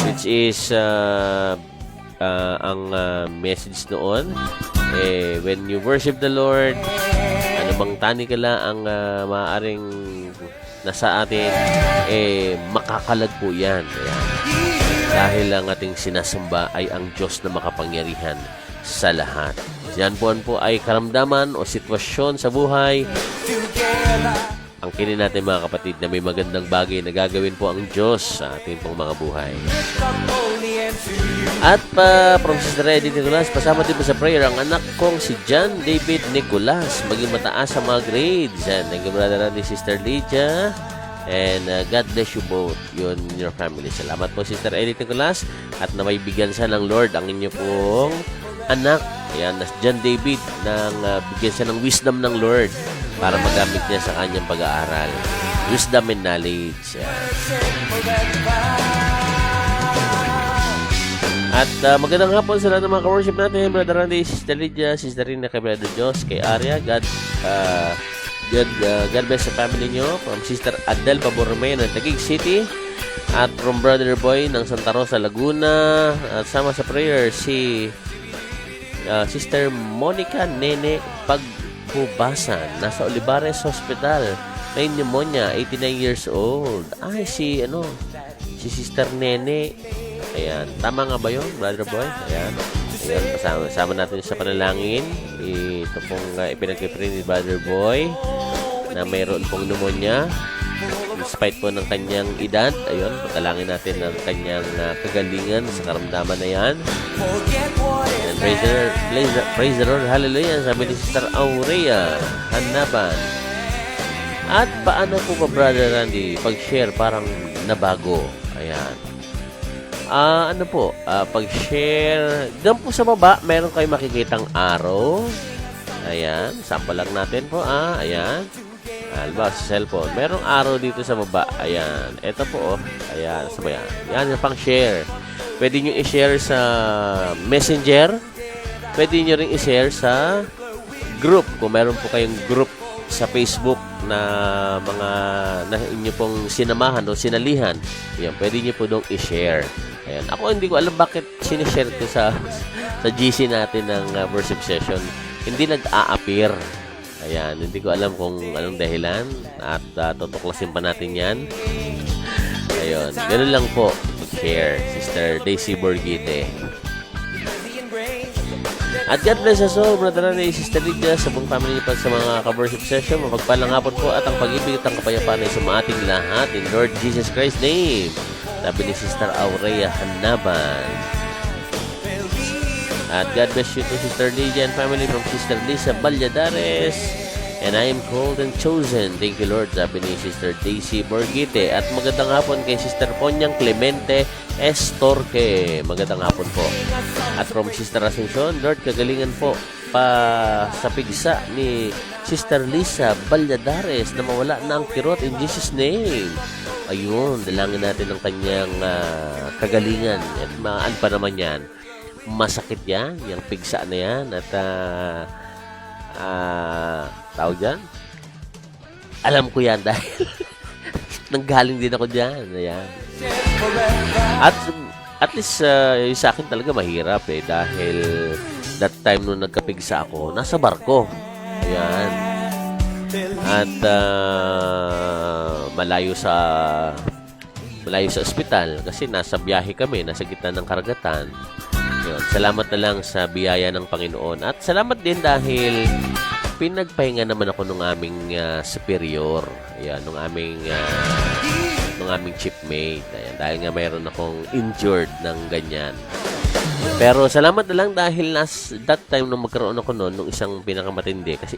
which is ang message noon, when you worship the Lord, anumang tanikala ang maaaring nasa atin, makakalag po yan. Ayan. Dahil ang ating sinasamba ay ang Diyos na makapangyarihan sa lahat. Yan po ay karamdaman o sitwasyon sa buhay. Ang kinin natin, mga kapatid, na may magandang bagay na gagawin po ang Diyos sa ating pong mga buhay. At from Sister Edith Nicolas, pasama din po sa prayer ang anak kong si John David Nicolas, maging mataas sa mga grades. And thank you, brother ni Sister Lydia. And God bless you both, you and your family. Salamat po, Sister Edith Nicolas. At na may bigyan siya ng Lord ang inyo pong anak. Ayan, John David, bigyan siya ng wisdom ng Lord para magamit niya sa kanyang pag-aaral. Wisdom and knowledge. At magandang hapon sa lahat ng mga ka-worship natin. Brother Randy, Sister Lydia, Sister Rina, kay Brother Diyos, kay Arya. God bless sa family nyo. From Sister Adel Paborme ng Taguig City. At from Brother Boy ng Santa Rosa, Laguna. At sama sa prayer si Sister Monica Nene Paghubasan. Nasa Olivares Hospital. May pneumonia, 89 years old. Ay, si Sister Nene. Ayan. Tama nga ba yun, Brother Boy? Ayan. Kasama natin sa panalangin. Ito pong ipinag-pray ni Brother Boy na mayroon pong pneumonia. Despite po ng kanyang edad, ayun, patalangin natin ang kanyang kagalingan sa karamdaman na yan. Ayan, praise the Lord, hallelujah, sabi ni Sister Aurea Hanaban. At paano po ba, Brother Randy, pag-share parang nabago? Ayan. Ano po, pag-share, doon po sa baba, meron kayo makikitang arrow. Ayan, sample lang natin po, ayan. Alba, sa cellphone. Merong arrow dito sa baba. Ayan. Ito po, ayan. Sabayan. Yan, yung pang-share. Pwede nyo i-share sa Messenger. Pwede nyo rin i-share sa group. Kung meron po kayong group sa Facebook na mga na inyo pong sinamahan o sinalihan. Ayan, pwede nyo po doon i-share. Ayan. Ako hindi ko alam bakit sinishare ko sa GC natin ng worship session. Hindi nag-a-appear. Ayan, hindi ko alam kung anong dahilan at tutuklasin pa natin yan. Ayun, ganun lang po. Share, Sister Daisy Borgite. At God bless us all, Brother Randy, Sister Lydia, sa buong family pa sa mga ka-worship session. Mapagpalang hapon po at ang pag-ibig at ang kapayapaan ay sumating lahat in Lord Jesus Christ's name. Sabi ni Sister Aurea Hanaban. At God bless you to Sister Lydia and family from Sister Lisa Valladares. And I am called and chosen. Thank you, Lord. Sabi ni Sister Daisy Borgite. At magandang hapon kay Sister Ponyang Clemente Estorque. Magandang hapon po. At from Sister Asuncion, Lord, kagalingan po pa sa pigsa ni Sister Lisa Valladares na mawala na ang kirot in Jesus' name. Ayun, dalangin natin ang kanyang kagalingan. At maan pa naman yan. Masakit yan, yung pigsa na yan. At tawag dyan, alam ko yan dahil nanggaling din ako dyan. Ayan. At least yung sa akin talaga mahirap dahil that time nung nagkapigsa ako, nasa barko. Ayan. At malayo sa ospital kasi nasa biyahe kami, nasa gitna ng karagatan. Yun. Salamat na lang sa biyaya ng Panginoon. At salamat din dahil pinagpahinga naman ako ng aming superior. Ayan, ng aming chipmate. Ayan, dahil nga mayroon akong injured ng ganyan. Pero salamat na lang dahil that time nung magkaroon ako noon, nung isang pinakamatindi, kasi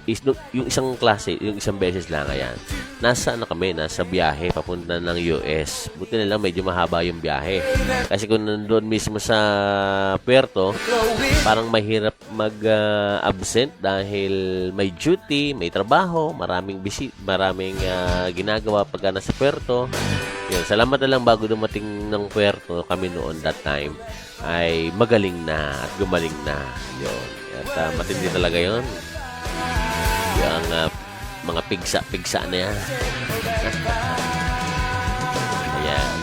yung isang klase, yung isang beses lang, ayan, nasa biyahe, papunta ng US. Buti na lang medyo mahaba yung biyahe. Kasi kung nandun mismo sa puerto, parang mahirap mag-absent dahil may duty, may trabaho, maraming ginagawa pagka nasa puerto. Yun, salamat na lang bago dumating ng puerto kami noon that time ay magaling na at gumaling na. Yun. At matindi talaga yun. Yung mga pigsa na yan. Ayan.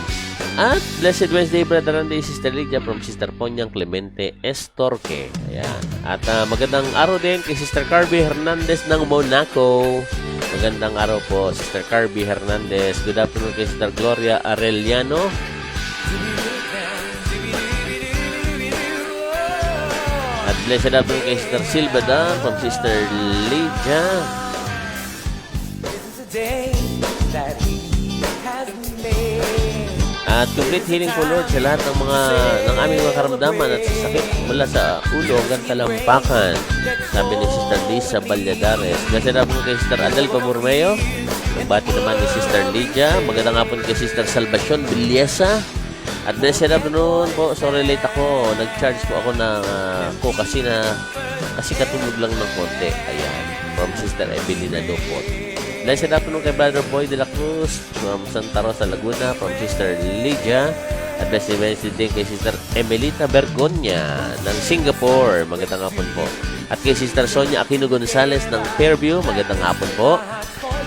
At Blessed Wednesday, Brother Randy, Sister Lydia from Sister Ponyang Clemente Estorque. Ayan. At magandang araw din kay Sister Carby Hernandez ng Monaco. Magandang araw po, Sister Carby Hernandez. Good afternoon kay Sister Gloria Arellano. At blessed afternoon kay Sister Silva Dan from Sister Lydia. At complete healing po, Lord, sa lahat ng aming mga karamdaman at sakit mula sa ulo hanggang talampakan. Sabi ni Sister Lisa Valladares. Blessed afternoon kay Sister Adel Pamurmeo. Nagbati naman ni Sister Lydia. Magandang hapon kay Sister Salvacion Villesa. At blessed afternoon po, sorry late ako. Nag-charge po ako ng kasi katulog lang ng konti. Ayan, from Sister Evelina Dupot. Blessed afternoon kay Brother Boy de la Cruz from Santa Rosa, Laguna, from Sister Lydia. At blessed Wednesday din kay Sister Emelita Bergonya ng Singapore. Magandang hapon po. At kay Sister Sonia Aquino Gonzales ng Fairview. Magandang hapon po.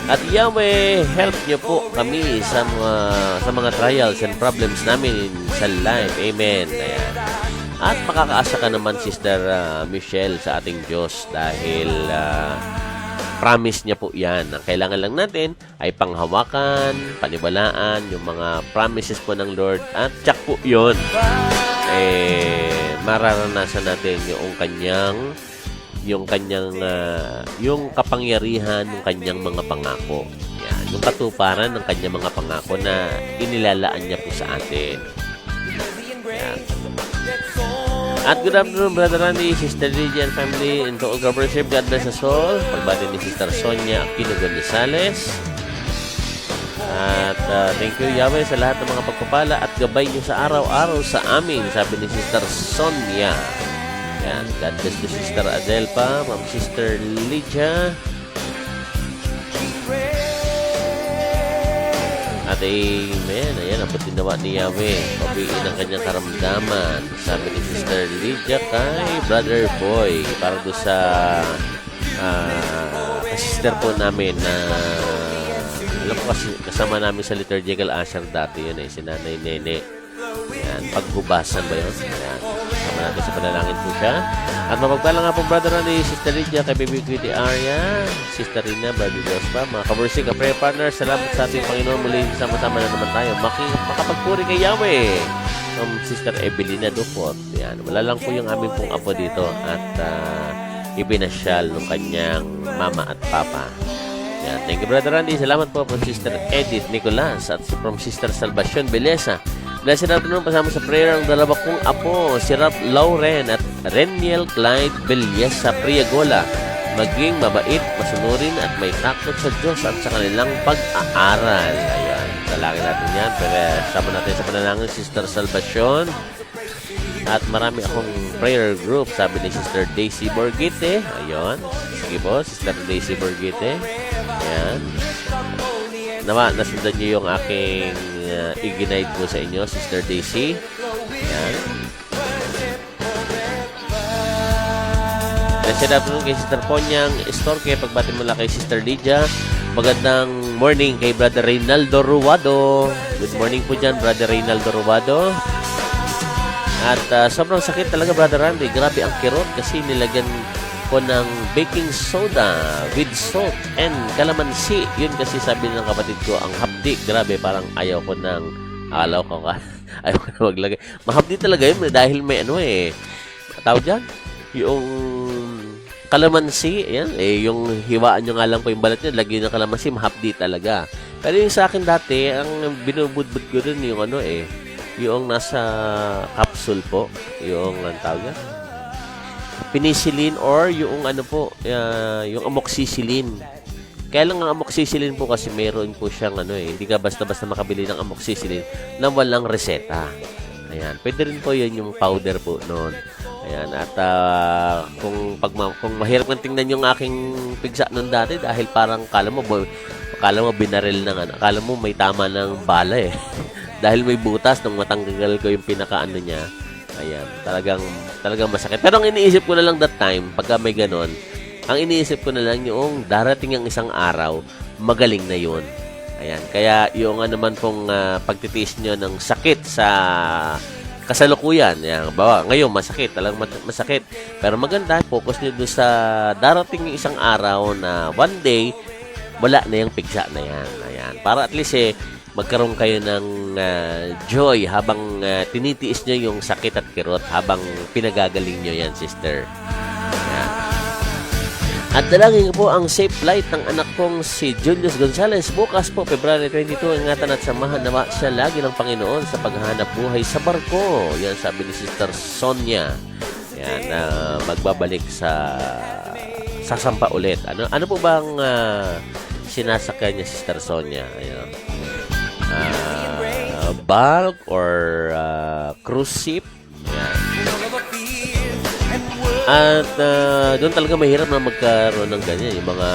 At Yahweh, help niyo po kami sa mga trials and problems namin sa life. Amen. Ayan. At makakaasa ka naman, Sister Michelle, sa ating Diyos dahil promise niya po yan. Ang kailangan lang natin ay panghawakan, paniwalaan, yung mga promises po ng Lord. At tsak po yun. Mararanasan natin yung kapangyarihan ng kanyang mga pangako. Yan, yung katuparan ng kanyang mga pangako na inilalaan niya po sa atin. Yan. At good afternoon, Brother Randy, Sister Lydia and family, and to all God bless us all. Pagbati ni Sister Sonia Aquino Gonzales. At thank you, Yahweh, sa lahat ng mga pagpapala at gabay niyo sa araw-araw sa amin, sabi ni Sister Sonia. Yan, God bless to Sister Adelpa, Ma'am Sister Lydia. At amen, ayan, ang patinawa ni Yahweh, pabiin ang kanyang karamdaman, sabi ni Sister Lydia kay Brother Boy, para doon sa sister po namin na alam ko kasi kasama namin sa liturgical usher dati yun si Nanay Nene. Yan, paghubasan ba yun? Yan, kasama natin sa panalangin po siya. At mapagpala nga po, Brother Randy, Sister Lydia, kay Baby Quitty Arya, Sister Rina, Brother Jospa, mga kabursik, prayer partners, salamat sa ating Panginoon. Muli sama-sama na naman tayo. Makapagpuri kay Yahweh. Sister Evelina Dupot. Yan, wala lang po yung aming pong apo dito at ibinasyal ng kanyang mama at papa. Yan. Thank you, Brother Randy. Salamat po from Sister Edith Nicolas at from Sister Salvacion Beleza. Blessed afternoon, pasama sa prayer ang dalawa kong apo, si Rap Lauren at Reniel Clyde Beleza Priagola. Maging mabait, masunurin at may takot sa Diyos at sa kanilang pag-aaral. Ayan, talangin natin yan. Pero sama natin sa panalangin, Sister Salvacion. At marami akong prayer group, sabi ni Sister Daisy Borgite. Ayun. Sige po, Sister Daisy Borgite. Ayan. Nawa, nasundan niyo yung aking i-guide mo sa inyo, Sister Daisy. Ayan. Blessed afternoon kay Sister Ponyang Estorque. Pagbati mo lang kay Sister Lydia. Magandang morning kay Brother Reynaldo Ruado. Good morning po dyan, Brother Reynaldo Ruado. At sobrang sakit talaga, Brother Randy. Grabe ang kirot kasi nilagyan ko ng baking soda with salt and calamansi. Yun kasi sabi ng kapatid ko, ang hapdi. Grabe, parang ayaw ko ng ayaw ko na maglagay. Mahapdi talaga yun dahil may tawag dyan? Yung kalamansi, yan, yung hiwaan nyo nga lang po yung balat nyo, lagyan ng kalamansi, mahapdi talaga. Pero yung sa akin dati, ang binubudbud ko dun yung yung nasa capsule po, yung ang tawag yan? Penicillin or yung yung amoxicillin. Kaya lang ang amoxicillin po kasi meron po siyang hindi ka basta-basta makabili ng amoxicillin na walang reseta. Ayan, pwede rin po yun yung powder po noon. Ayan, at kung mahirap ng tingnan yung aking pigsa noon dati dahil parang kala mo binaril ng akala mo may tama ng bala dahil may butas nung matanggal ko yung pinakaano niya. Ayan, talagang masakit. Pero ang iniisip ko na lang that time, pagka may ganon, ang iniisip ko na lang yung darating ang isang araw, magaling na yun. Ayan, kaya yung naman pong pagtitiis nyo ng sakit sa kasalukuyan. Ayan, bawa, ngayon masakit, talagang masakit. Pero maganda, focus nyo doon sa darating yung isang araw na one day, wala na yung pigsa na yan. Ayan, para at least magkaroon kayo ng joy habang tinitiis nyo yung sakit at kirot habang pinagagaling nyo yan, sister. Ayan. At dalangin po ang safe flight ng anak kong si Julius Gonzales. Bukas po, February 22, ingatan at samahan naman siya lagi ng Panginoon sa paghahanap buhay sa barko. Yan sabi ni Sister Sonia. Yan, magbabalik sa Sampa ulit. Ano po bang sinasakyan niya, Sister Sonia? Ayan. Bulk or cruise ship. Yan. At doon talaga mahirap na magkaroon ng ganyan. Yung mga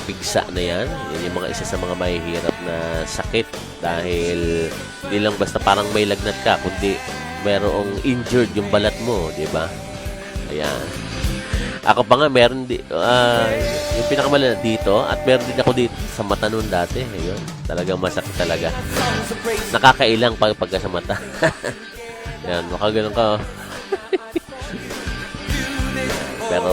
pigsa na yan. Yan yung mga isa sa mga mahihirap na sakit. Dahil hindi lang basta parang may lagnat ka, kundi mayroong injured yung balat mo, di ba? Ayan. Ako pa nga, meron yung pinakamalala dito at meron din ako dito sa mata noon dati. Ayun, talagang masakit talaga. Nakakailang pagka sa mata. Yan, makaganon ka. Pero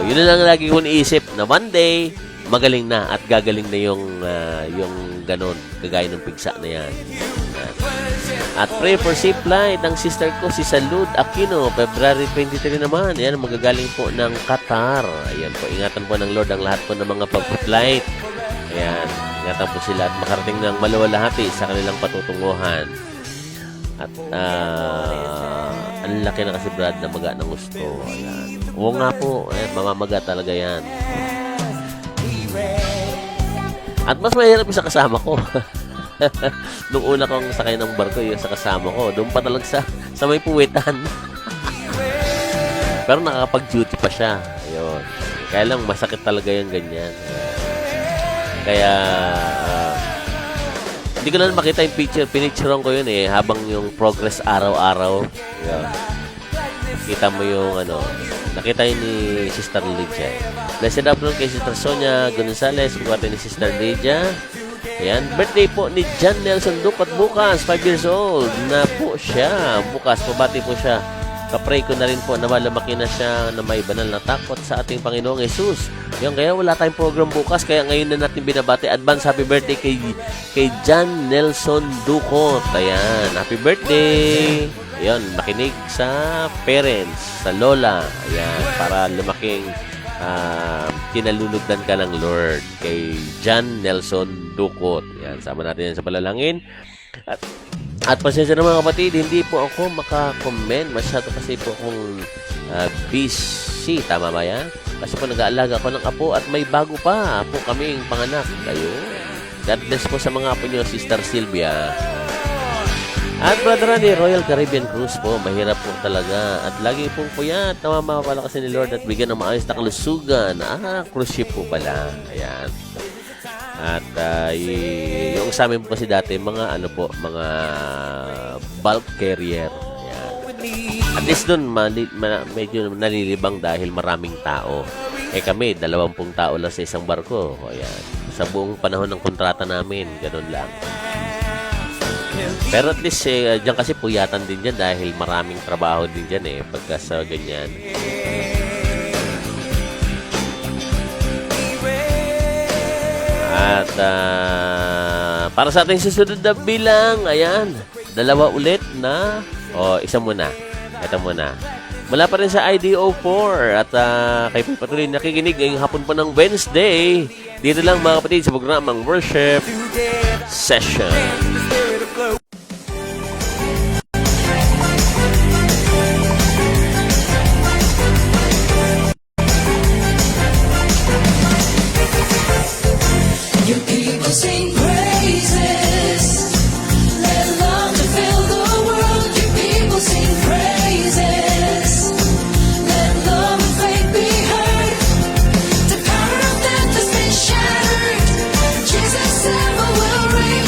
yun na lang lagi kong iisip na one day, magaling na at gagaling na yung ganon, kagaya ng pigsa na yan. At pray for safe flight ng sister ko si Salud Aquino, February 23 naman. Ayan, magagaling po ng Qatar. Ayan po, ingatan po ng Lord ang lahat po ng mga pag-flight. Ayan, ingatan po sila at makarating ng maluwalhati sa kanilang patutunguhan. At Ang laki na kasi Brad na maga ng gusto. Ayan. Oo nga po, mamamaga talaga yan. At mas mahirap yung sa kasama ko. Nung una kong sakay ng barko, yung sa kasama ko, doon pa talaga sa may puwitan. Pero nakakapag-duty pa siya. Ayun. Kaya lang, masakit talaga yung ganyan. Kaya, hindi ko na makita yung picture. Pinicturean ko yun habang yung progress araw-araw. Ayun. Kita mo yung nakita yun ni Sister Lydia. Blessed afternoon kay Sister Sonia Gonzales, bukati ni Sister Lydia. Ayan, birthday po ni John Nelson Ducot bukas, 5 years old na po siya. Bukas, pabati po siya. Kapray ko na rin po na malamaki na siya na may banal na takot sa ating Panginoong Jesus. Yan, kaya wala tayong program bukas, kaya ngayon na natin binabati. Advance happy birthday kay John Nelson Ducot. Ayan, happy birthday! Ayan, makinig sa parents, sa lola. Ayan, para lumaking tinalulugdan ka ng Lord kay John Nelson Ducot. Ayan, sama natin yan sa palalangin. At pasensya na mga kapatid, hindi po ako makakomment. Masyado kasi po akong busy. Tama ba yan? Kasi po nag-aalaga ako ng apo at may bago pa po kaming panganak. Ayun. God bless po sa mga apo nyo, Sister Sylvia. At Brother Randy, Royal Caribbean Cruise po. Mahirap po talaga. At lagi pong puyat. Namamapala kasi ni Lord at bigyan ng maayos na kalusugan. Cruise ship po pala. Ayan. At yung sa amin po kasi dati, mga mga bulk carrier. Ayan. At least doon, medyo nalilibang dahil maraming tao. Kami, 20 tao lang sa isang barko. Ayan. Sa buong panahon ng kontrata namin, ganun lang. Pero at least, dyan kasi puyatan din dyan dahil maraming trabaho din dyan pagka sa ganyan. At para sa ating susunod na bilang, ayan, 2 ulit na, isa muna. Ito muna. Mula pa rin sa IDO4 at kayo po patuloy nakikinig ngayong hapon po ng Wednesday. Dito lang mga kapatid sa programang Worship Session.
Your people sing praises. Let love to fill the world. Your people sing praises. Let love and faith be heard. The power of death has been shattered. Jesus ever will reign.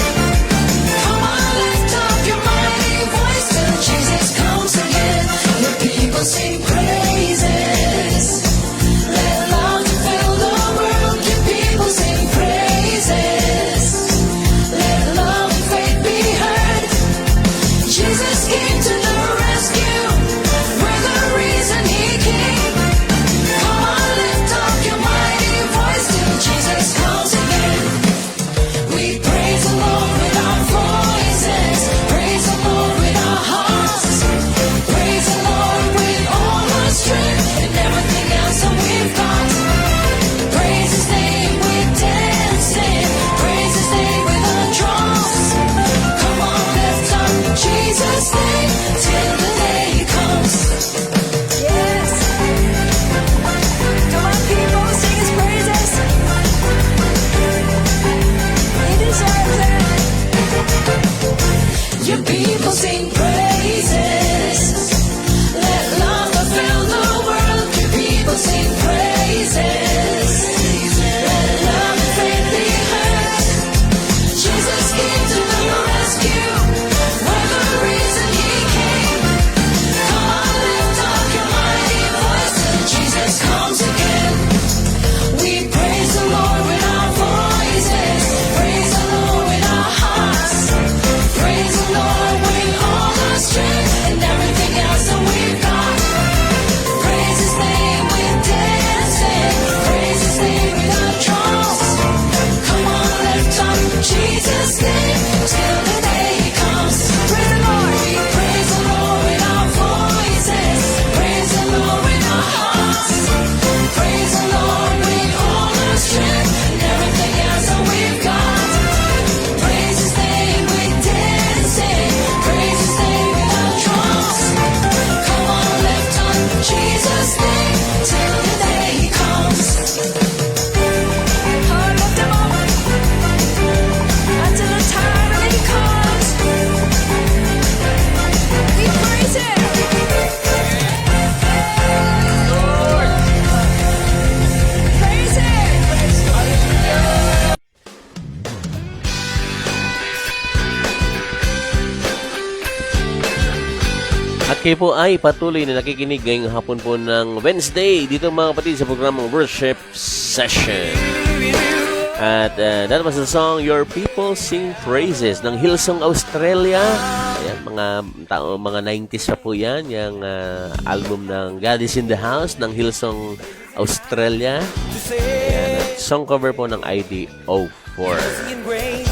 Kayo po ay patuloy na nakikinig ngayong hapon po ng Wednesday dito mga kapatid sa programang Worship Session. At that was the song Your People Sing Praises ng Hillsong Australia. Ayan, mga 90s pa po yan, yung album ng God is in the House ng Hillsong Australia. Ayan, at song cover po ng ID04.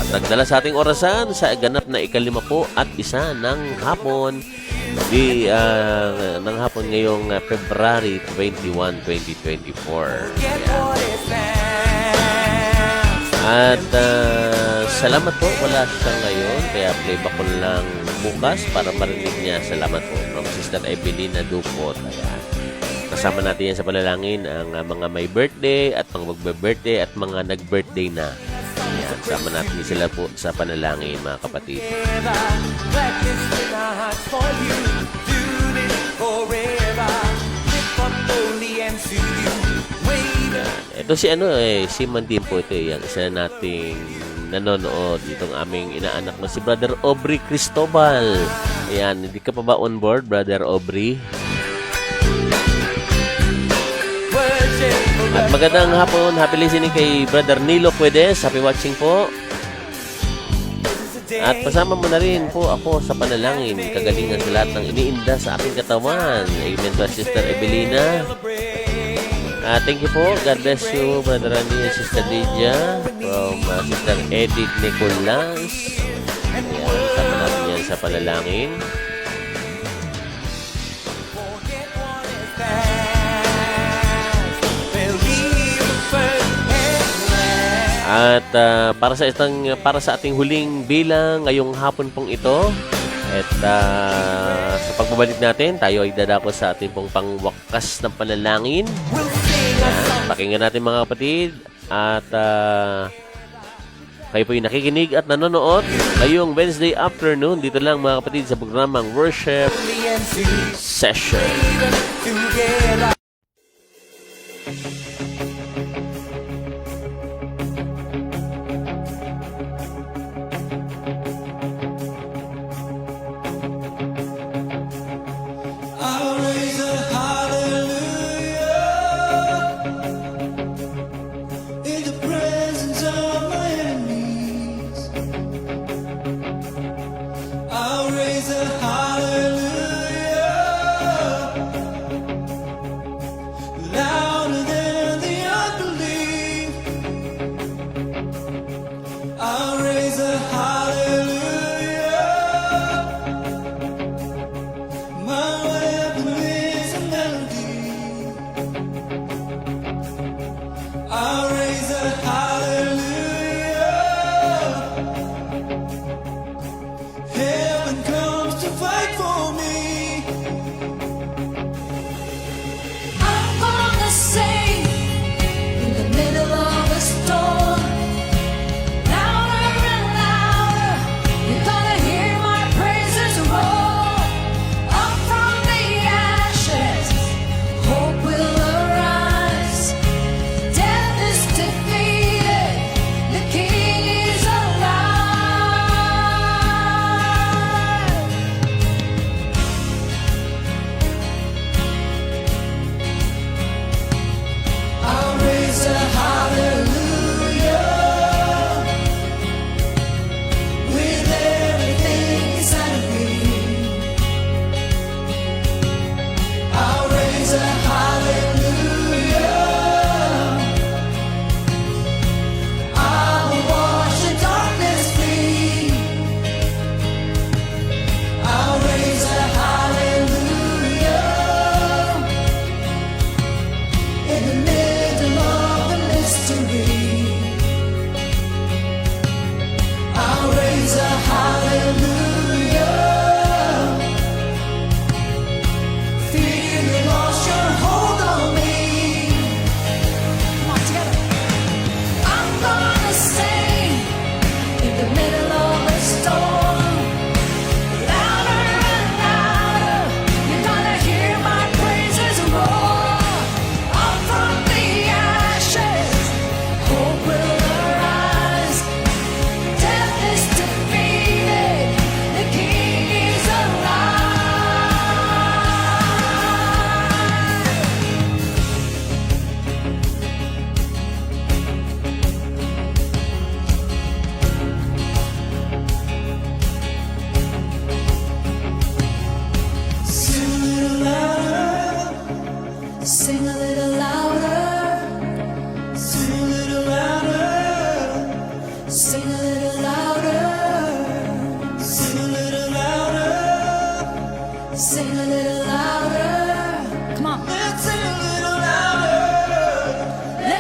At nagdala sa ating orasan sa ganap na ika-5 po at isa ng hapon ng hapon ngayong February 21, 2024. At salamat po, wala siya ngayon, kaya playback ko lang bukas para marinig niya. Salamat po from Sister Evelina Dupot. Ayan. Kasama natin yan sa panalangin ang mga may birthday at mga magbe-birthday at mga nag-birthday na. Ayan, sama natin sila po sa panalangin mga kapatid. Ito si Mandin po ito, yung isa nating nanonood, itong aming inaanak na si Brother Aubrey Cristobal. Ayan, hindi ka pa ba on board, Brother Aubrey? At magandang hapon, happy listening kay Brother Nilo Puedes, happy watching po. At pasama mo na rin po ako sa panalangin, kagalingan sa lahat ng iniinda sa aking katawan. Amen to Sister Evelina. Thank you po. God bless you, Brother Randy and Sister Lydia. From Sister Edith Nicolas. Ayan, sama natin yan sa panalangin. At para sa ating huling bilang ngayong hapon pong ito, at sa pagbabalik natin, tayo ay dadako sa ating pong pangwakas ng panalangin. Ayan, pakinggan natin mga kapatid. At kayo po yung nakikinig at nanonood ngayong Wednesday afternoon. Dito lang mga kapatid sa programang Worship Session.
I'll raise a hallelujah in the presence of my enemies. I'll raise a hallelujah louder than the unbelief. I'll raise a hallelujah. My weapon is a melody. I'll raise a hallelujah. Heaven comes to fight for me.
I'm gonna sing in the middle of a storm. Louder and louder, you're gonna hear my praises roar. Up from the ashes, hope will arise. Death is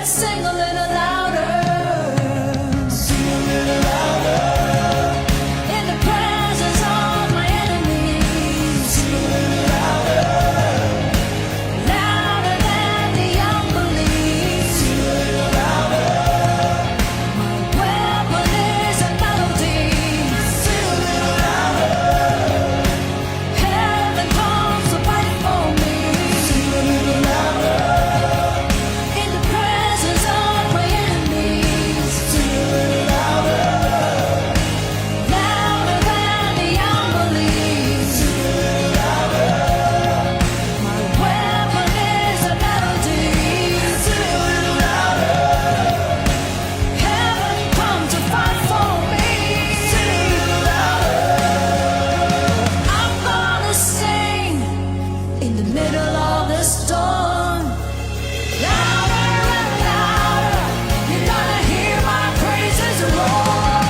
Let's sing a little louder.
Sing a little louder.
In the presence of my enemies.
Sing a little louder.
Louder than the unbelief.
Sing a little louder.
My weapon is a melody.
Sing a little louder.
Heaven comes to fight for me.
Sing a little louder.
In the presence of my enemies.
Sing a little louder.
Louder than the unbelief.
Sing a little louder.
My weapon is a melody.
Sing a little louder.
Heaven come to fight for me.
Sing a little louder.
I'm gonna sing in the middle of the storm. Louder and louder, you're gonna hear my praises roar.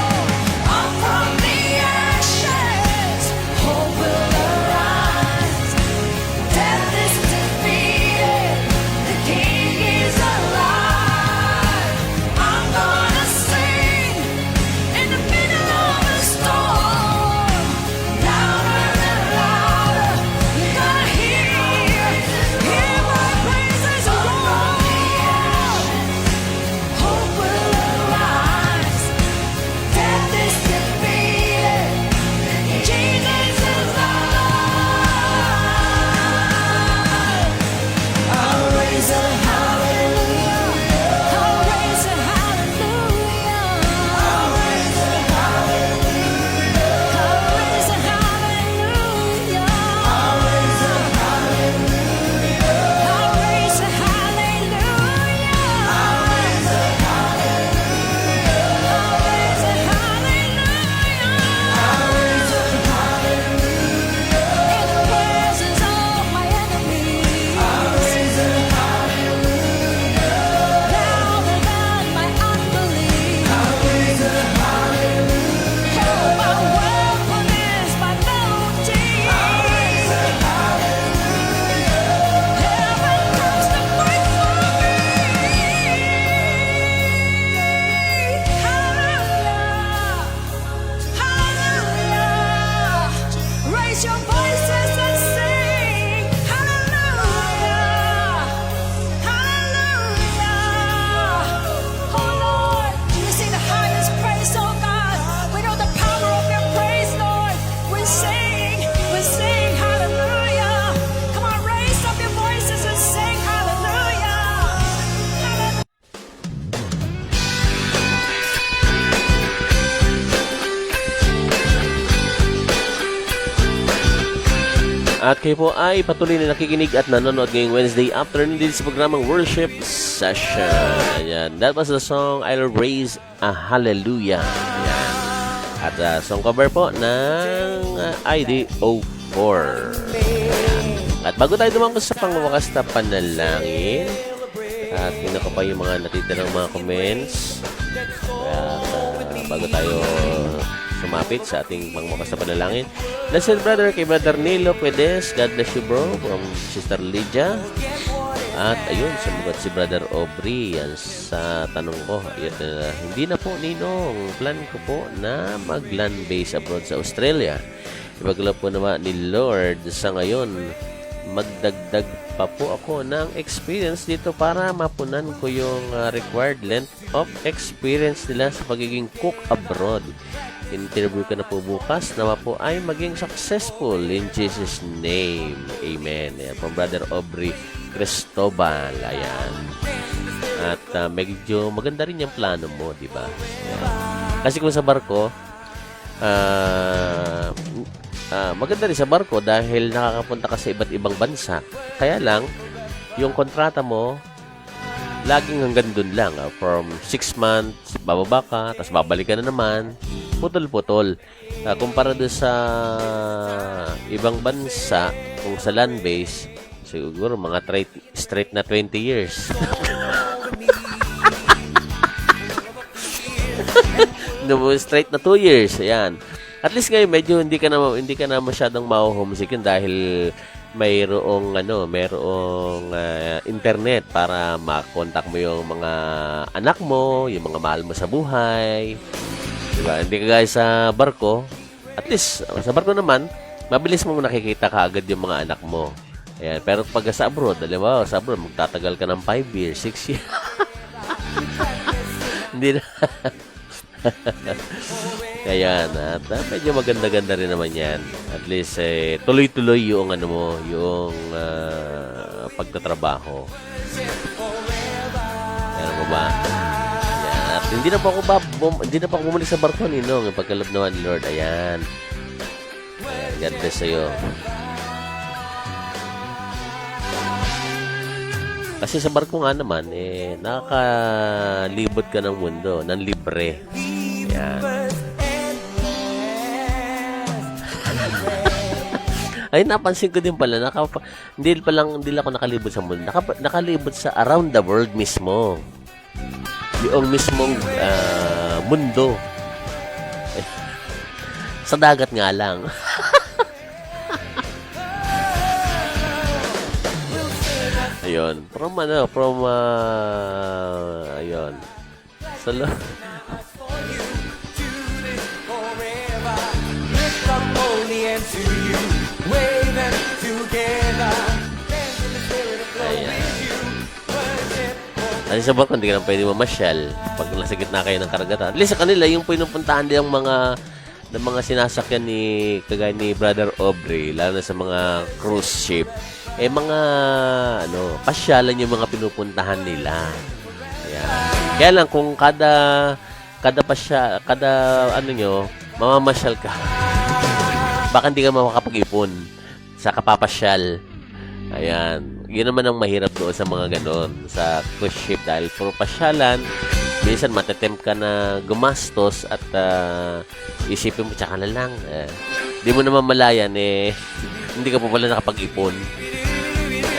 Up from the ashes, hope will arise. Death is defeated, the King is alive. I'm gonna sing in the middle of the storm. Louder and louder, you're gonna hear my praises roar. Hope will arise. Death is defeated. Jesus is alive.
I'll raise a hallelujah.
I'll raise a hallelujah.
I'll raise a hallelujah.
I'll raise a hallelujah.
I'll raise a hallelujah.
I'll raise a hallelujah.
I'll raise a hallelujah.
I'll raise a hallelujah.
I'll raise a hallelujah.
In the presence of my enemies.
I'll raise a hallelujah.
Louder than my unbelief.
I'll raise a hallelujah.
Oh, my weapon is my melody.
I'll raise a hallelujah.
Heaven comes to fight for me. Hallelujah. Hallelujah. Raise your voices and sing. Hallelujah. Hallelujah. Oh Lord, we sing the highest praise, oh God. We know the power of your praise, Lord. We sing hallelujah. Come on, raise up your voices and sing hallelujah. Hallelujah.
At kayo po ay patuloy na nakikinig at nanonood ngayong Wednesday afternoon din sa programang Worship Session. Ayan. That was the song I'll Raise a Hallelujah. Ayan. At song cover po ng ID04. At bago tayo dumangkos sa pangwakas na panalangin, at tingnan ko pa yung mga natitirang mga comments. At bago tayo sumapit sa ating pangwakas na panalangin, blessed brother kay Brother Nilo Puedes, God bless you bro, from Sister Lydia. At ayun, sumugot si Brother Aubrey yan sa tanong ko. Ayun, hindi na po ninong, plan ko po na mag-land base abroad sa Australia. Ibagla po naman ni Lord sa ngayon, magdagdag pa po ako ng experience dito para mapunan ko yung required length of experience nila sa pagiging cook abroad. Interview ka na po bukas, nawa po ay maging successful in Jesus' name. Amen. Ayan, from Brother Aubrey Cristobal. Ayan. At medyo maganda rin yung plano mo, di ba? Ayan. Kasi kung sa barko, maganda rin sa barko dahil nakakapunta ka sa iba't ibang bansa. Kaya lang, yung kontrata mo, laging hanggang dun lang. From 6 months, bababa ka, tapos babalik ka na naman. Putol-putol. Kumpara doon sa ibang bansa, kung sa land base, siguro mga straight na 20 years. Straight na 2 years. Ayan. At least ngayon medyo hindi ka na masyadong ma-homesick yun dahil mayroong internet para makontak mo yung mga anak mo, yung mga mahal mo sa buhay. Diba? Hindi ka guys sa barko. At least sa barko naman, mabilis mong nakikita kaagad yung mga anak mo. Ayan. Pero pag sa abroad, sa abroad, magtatagal ka ng 5 years, 6 years. Hindi na. Ayan, at medyo maganda-ganda rin naman yan. At least, tuloy-tuloy yung yung pagtatrabaho. Ayan mo ba? Ayan, at hindi na pa ako bumalik sa barko ni Nong, yung pagkalab naman ni Lord. Ayan. Ayan, God bless sa'yo. Kasi sa barko nga naman, nakakalibot ka ng mundo, ng libre. Ayan. Ay, napansin ko din pala, hindi lang ako nakalibot sa mundo, nakalibot sa around the world mismo. Yung mismong mundo. Sa dagat nga lang. Ayun. Ayun. Salo. Kasi sa barko, hindi ka na pwede mamasyal pag nasa gitna kayo ng karagatan. At least sa kanila, yung pinupuntahan din ng mga sinasakyan kagaya ni Brother Aubrey, lalo na sa mga cruise ship, pasyalan yung mga pinupuntahan nila. Ayan. Kaya lang, kung kada mamamasyal ka, baka hindi ka makakapag-ipon sa kapapasyal. Ayan. Yun naman ang mahirap doon sa mga ganon, sa cruise ship, dahil puro pasyalan, minsan matetempt ka na gumastos at isipin mo, tsaka na lang. Di mo naman malayan, hindi ka pa pala nakapag-ipon.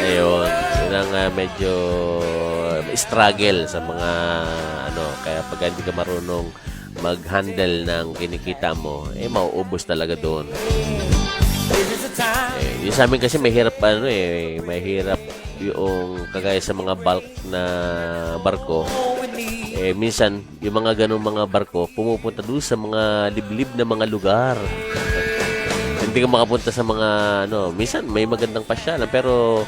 Ayun. Yun ang medyo struggle sa mga kaya pag hindi ka marunong mag-handle ng kinikita mo, mauubos talaga doon. Yung sa amin kasi mahirap mahirap yung kagaya sa mga bulk na barko. Minsan yung mga ganung mga barko pumupunta doon sa mga liblib na mga lugar. Hindi ka makapunta sa mga minsan may magandang pasyalan pero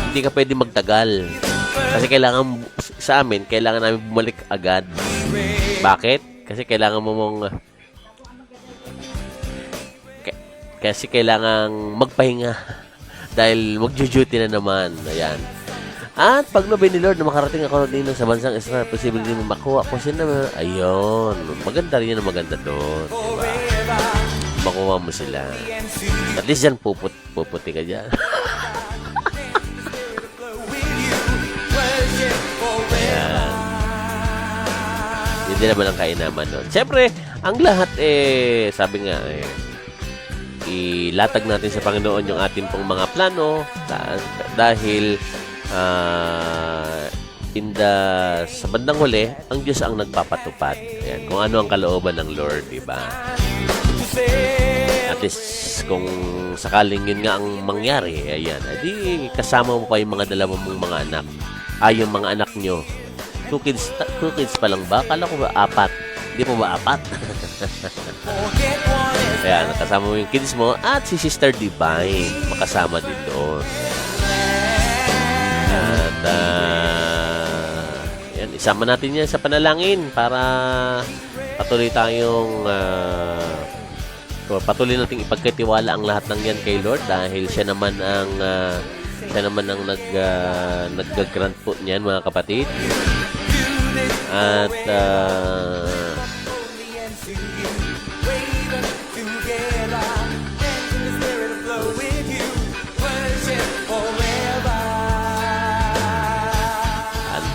hindi ka pwede magtagal. Kasi kailangan namin bumalik agad. Bakit? Kasi kailangan magpahinga dahil magjo-duty na naman. Ayan. At pag nabay ni Lord na makarating ako dito sa bansang Israel, posible din makuha ko sila. Ayun. Maganda rin yan, maganda doon. Diba? Makuha mo sila. At least dyan puputi ka dyan. Ayan. Hindi naman ang kainaman doon. Siyempre, ang lahat sabi nga ilatag natin sa Panginoon yung ating pong mga plano dahil sa bandang huli, ang Diyos ang nagpapatupad. Ayan, kung ano ang kalooban ng Lord, diba? At least, kung sakaling yun nga ang mangyari, ayan, edi kasama mo pa yung mga dalawa mong mga anak. Yung mga anak nyo. 2 kids pa lang ba? Kala ko ba 4? Hindi po ba 4? Ayan, nakasama mo yung kids mo at si Sister Divine makasama din doon. At yan, isama natin yan sa panalangin para patuloy nating ipagkatiwala ang lahat ng yan kay Lord dahil siya naman ang nag-grant po niyan, mga kapatid. At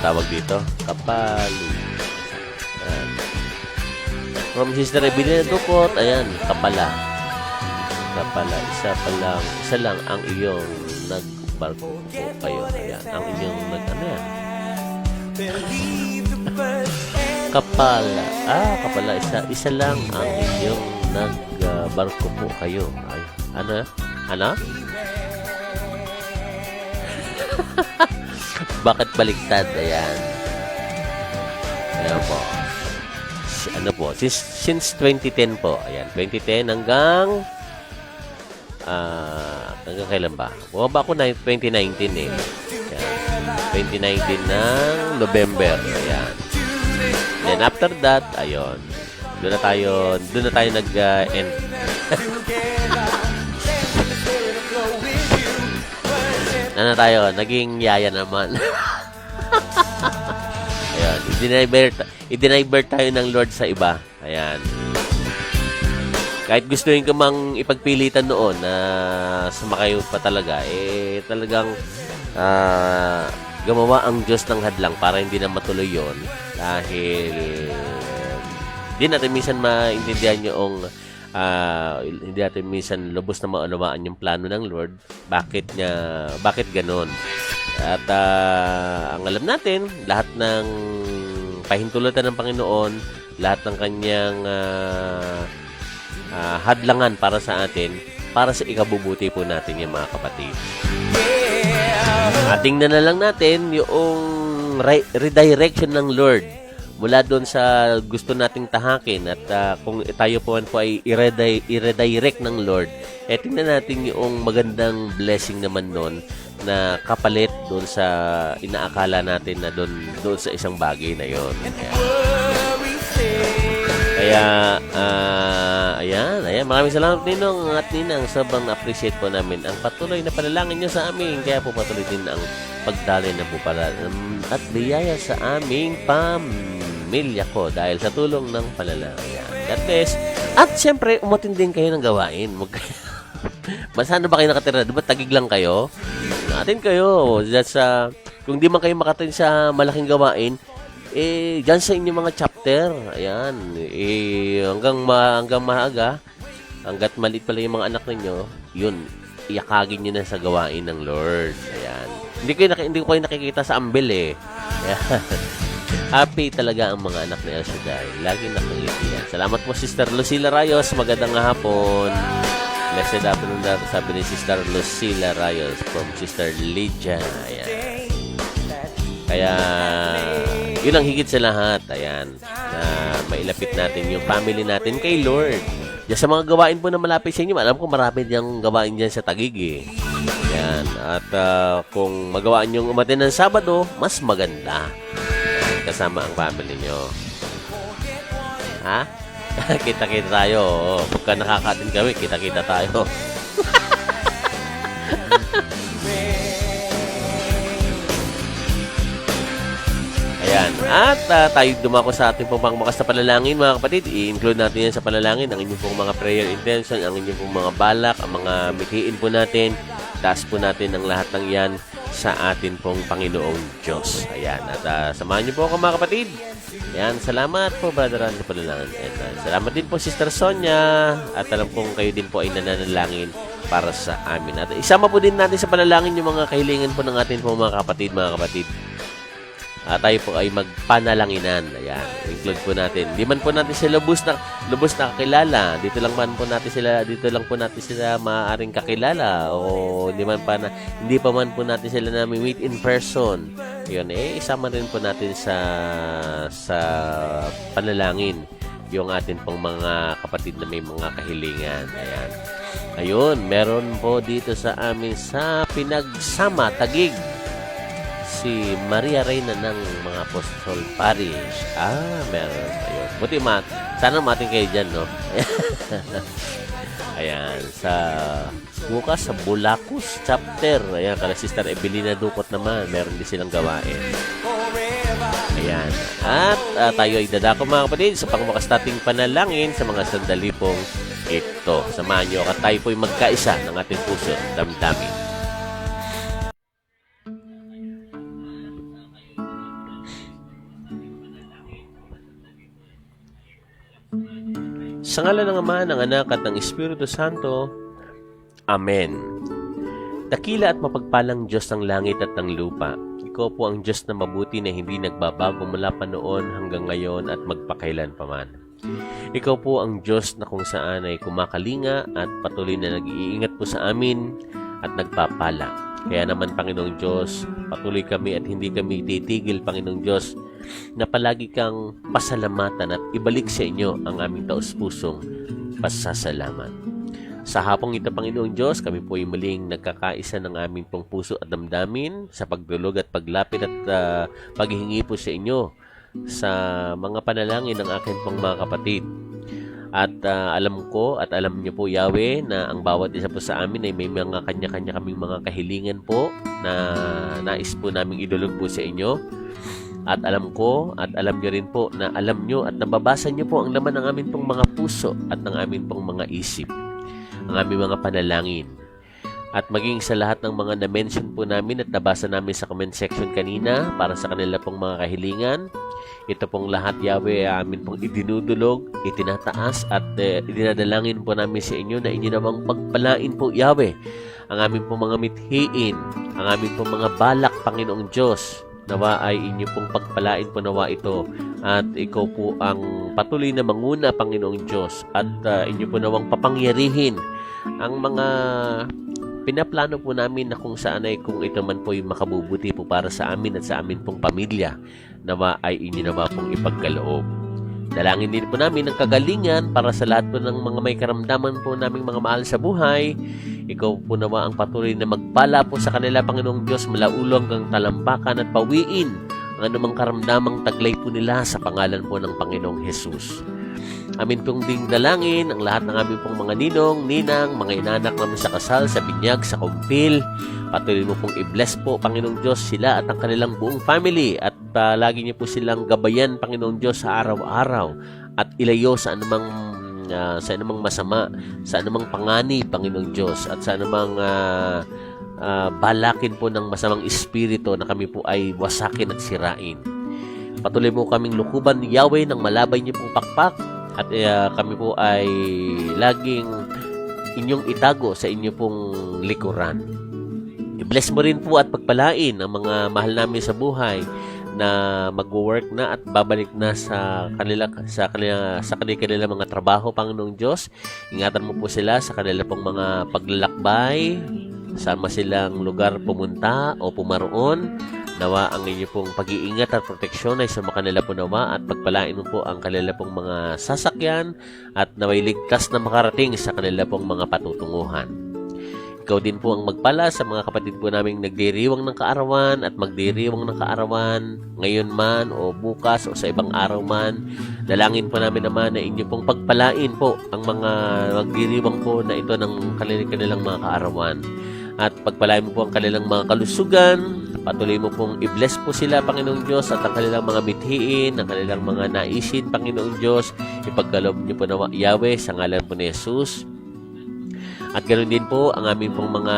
tawag dito, kapali. From Sister Evelyn Dukot, ayan, kapala. Isa lang ang iyong nagbarko po kayo. Ayan, ang inyong kapala. Kapala, isa lang ang inyong nagbarko po kayo. Ay, ano? Ano? Bakit baliktad? Ayan. Ayan po. Ano po? Since 2010 po. Ayan. 2010 hanggang kailan ba? Bumaba ako na 2019 eh. Ayan. 2019 ng November. Ayan. Then after that, ayun. Doon na tayo nag-end. Ano tayo? Naging yaya naman. Ayan. I-deniver tayo ng Lord sa iba. Ayan. Kahit gustuin ko mang ipagpilitan noon na sumakayo pa talaga, eh talagang gumawa ang Diyos ng hadlang para hindi na matuloy yon. Dahil hindi natin minsan maintindihan yung hindi natin minsan lubos na maunawaan yung plano ng Lord. Bakit ganon? At ang alam natin, lahat ng pahintulutan ng Panginoon, lahat ng kanyang hadlangan para sa atin, para sa ikabubuti po natin yung mga kapatid. Tingnan na lang natin yung redirection ng Lord mula doon sa gusto nating tahakin at kung tayo po ay i-redirect ng Lord, tingnan natin yung magandang blessing naman doon na kapalit doon sa inaakala natin na doon sa isang bagay na yon. Kaya, ayan, maraming salamat Ninong at Ninang. Sobrang appreciate po namin ang patuloy na panalangin nyo sa amin. Kaya po patuloy din ang pagdaloy na po pala at biyaya sa aming pamilya ko dahil sa tulong ng panalangin. God bless. At siyempre, umatin din kayo ng gawain. Saan ba kayo nakatira? Diba tagig lang kayo? Natin kayo. Kung di man kayo makatin sa malaking gawain, dyan sa inyong mga chapter, ayan, hanggang maaga, hanggat maliit pala yung mga anak ninyo, yun, iyakagin nyo na sa gawain ng Lord. Ayan. Hindi ko kayo nakikita sa ambil eh. Ayan. Happy talaga ang mga anak ni El Shaddai. Lagi nakangiti yan. Salamat po, Sister Lucila Rayos. Magandang hapon. Blessed afternoon daw, sabi ni Sister Lucila Rayos from Sister Lydia. Ayan. Kaya, yun ang higit sa lahat. Ayan. Na mailapit natin yung family natin kay Lord. Diyan sa mga gawain po na malapit sa inyo, alam ko marami diyang gawain dyan sa Taguig eh. Ayan. At kung magawaan yung umatin ng Sabado, mas maganda. Kasama ang family nyo. Ha? Kita-kita tayo. Pagka nakakatin kami, kita-kita tayo. Ayan. At tayo dumako sa ating pong pangmakas na panalangin, mga kapatid. I-include natin yan sa panalangin ang inyong pong mga prayer intention, ang inyong pong mga balak, ang mga mikiin po natin. Taas po natin ang lahat ng yan sa atin pong Panginoong Diyos. Ayan. At samahan niyo po ako, mga kapatid. Ayan. Salamat po, Brother Ron, sa panalangin. And, salamat din po, Sister Sonia. At alam kong kayo din po ay nananalangin para sa amin. At isama po din natin sa panalangin yung mga kahilingan po ng atin pong mga kapatid. Tayo po ay magpanalanginan. Ayan, include po natin. Di man po natin sila lubos na kakilala. Dito lang po natin sila maaaring kakilala o hindi pa man po natin sila na meet in person. Yun isama rin po natin sa panalangin yung atin pong mga kapatid na may mga kahilingan. Ayan. Ayun, meron po dito sa amin sa Pinagsama, Taguig. Si Maria Reyna ng mga Apostol Parish. Meron. Ayun. Buti sana mating kayo dyan, no? Ayan. Bukas sa Bulacus chapter. Ayan. Kala Sister Evelina Ducot naman. Meron din silang gawain. Ayan. At tayo ay dadako, mga kapatid, sa pangwakas nating panalangin sa mga sandali pong ito. Samahan nyo at tayo po'y magkaisa ng ating puso damdamin. Sa ngalan ng Ama, ng Anak, at ng Espiritu Santo. Amen. Dakila at mapagpalang Diyos ng langit at ng lupa, Ikaw po ang Diyos na mabuti na hindi nagbabago mula pa noon hanggang ngayon at magpakailan paman. Ikaw po ang Diyos na kung saan ay kumakalinga at patuloy na nag-iingat po sa amin at nagpapala. Kaya naman, Panginoong Diyos, patuloy kami at hindi kami titigil, Panginoong Diyos, na palagi kang pasalamatan at ibalik sa inyo ang aming taus-pusong pasasalamat. Sa hapong ito, Panginoong Diyos, kami po ay muling nagkakaisa ng aming pong puso at damdamin sa pagdulog at paglapit at paghihingi po sa inyo sa mga panalangin ng akin pong mga kapatid. At alam ko at alam niyo po, Yahweh, na ang bawat isa po sa amin ay may mga kanya-kanya kaming mga kahilingan po na nais po naming idulog po sa inyo. At alam ko at alam niyo rin po na alam niyo at nababasa niyo po ang laman ng aming pong mga puso at ng aming pong mga isip, ang aming mga panalangin. At maging sa lahat ng mga na-mention po namin at nabasa namin sa comment section kanina para sa kanila pong mga kahilingan, ito pong lahat, Yahweh, amin pong idinudulog, itinataas at idinadalangin po namin sa inyo na inyo namang pagpalain po, Yahweh, ang aming pong mga mithiin, ang aming pong mga balak, Panginoong Diyos. Nawa ay inyo pong pagpalain po nawa ito at ikaw po ang patuloy na manguna, Panginoong Diyos, at inyo po nawang papangyarihin ang mga pinaplano po namin na kung saan ay kung ito man po yung makabubuti po para sa amin at sa amin pong pamilya, nawa ay inyo nawa pong ipagkaloob. Dalangin din po namin ang kagalingan para sa lahat po ng mga may karamdaman po naming mga mahal sa buhay. Ikaw po nawa ang patuloy na magpala po sa kanila, Panginoong Diyos, mula ulo hanggang talampakan at pawiin ang anumang karamdamang taglay po nila sa pangalan po ng Panginoong Jesus. Amin pong ding dalangin ang lahat ng aming pong mga ninong, ninang, mga inanak namin sa kasal, sa binyag, sa kumpil. Patuloy mo pong i-bless po, Panginoong Diyos, sila at ang kanilang buong family. At lagi niyo po silang gabayan, Panginoong Diyos, sa araw-araw. At ilayo sa anumang masama, sa anumang panganib, Panginoong Diyos. At sa anumang balakin po ng masamang espiritu na kami po ay wasakin at sirain. Patuloy mo kaming lukuban, Yahweh, ng malabay niyo pong pakpak. At kami po ay laging inyong itago sa inyo pong likuran. I-bless mo rin po at pagpalain ang mga mahal namin sa buhay na mag-work na at babalik na sa kanila mga trabaho, Panginoong Diyos. Ingatan mo po sila sa kanila pong mga paglalakbay, sama silang lugar pumunta o pumaroon. Nawa ang inyo pong pag-iingat at proteksyon ay sa kanila po nawa at pagpalain mo po ang kanila pong mga sasakyan at naway ligtas na makarating sa kanila pong mga patutunguhan. Ikaw din po ang magpala sa mga kapatid po naming nagdiriwang ng kaarawan at magdiriwang ng kaarawan ngayon man o bukas o sa ibang araw man. Dalangin po namin naman na inyo pong pagpalain po ang mga magdiriwang po na ito ng kanilang mga kaarawan. At pagpalain mo po ang kanilang mga kalusugan. Patuloy mo pong i-bless po sila, Panginoong Diyos, at ang kanilang mga mithiin, ang kanilang mga naisin, Panginoong Diyos. Ipagkaloob niyo po na Yahweh sa ngalan po ni Jesus. At ganoon din po ang aming pong mga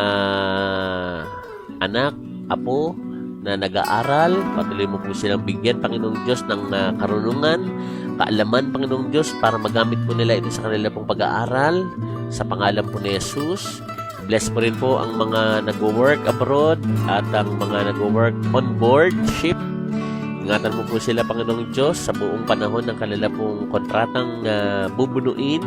anak, apo na nag-aaral. Patuloy mo po silang bigyan, Panginoong Diyos, ng karunungan, kaalaman, Panginoong Diyos, para magamit po nila ito sa kanila pong pag-aaral sa pangalan po ni Jesus. Bless po rin po ang mga nag-work abroad at ang mga nag-work on board ship. Ingatan mo po sila, Panginoong Diyos, sa buong panahon ng kanila pong kontratang bubunuin.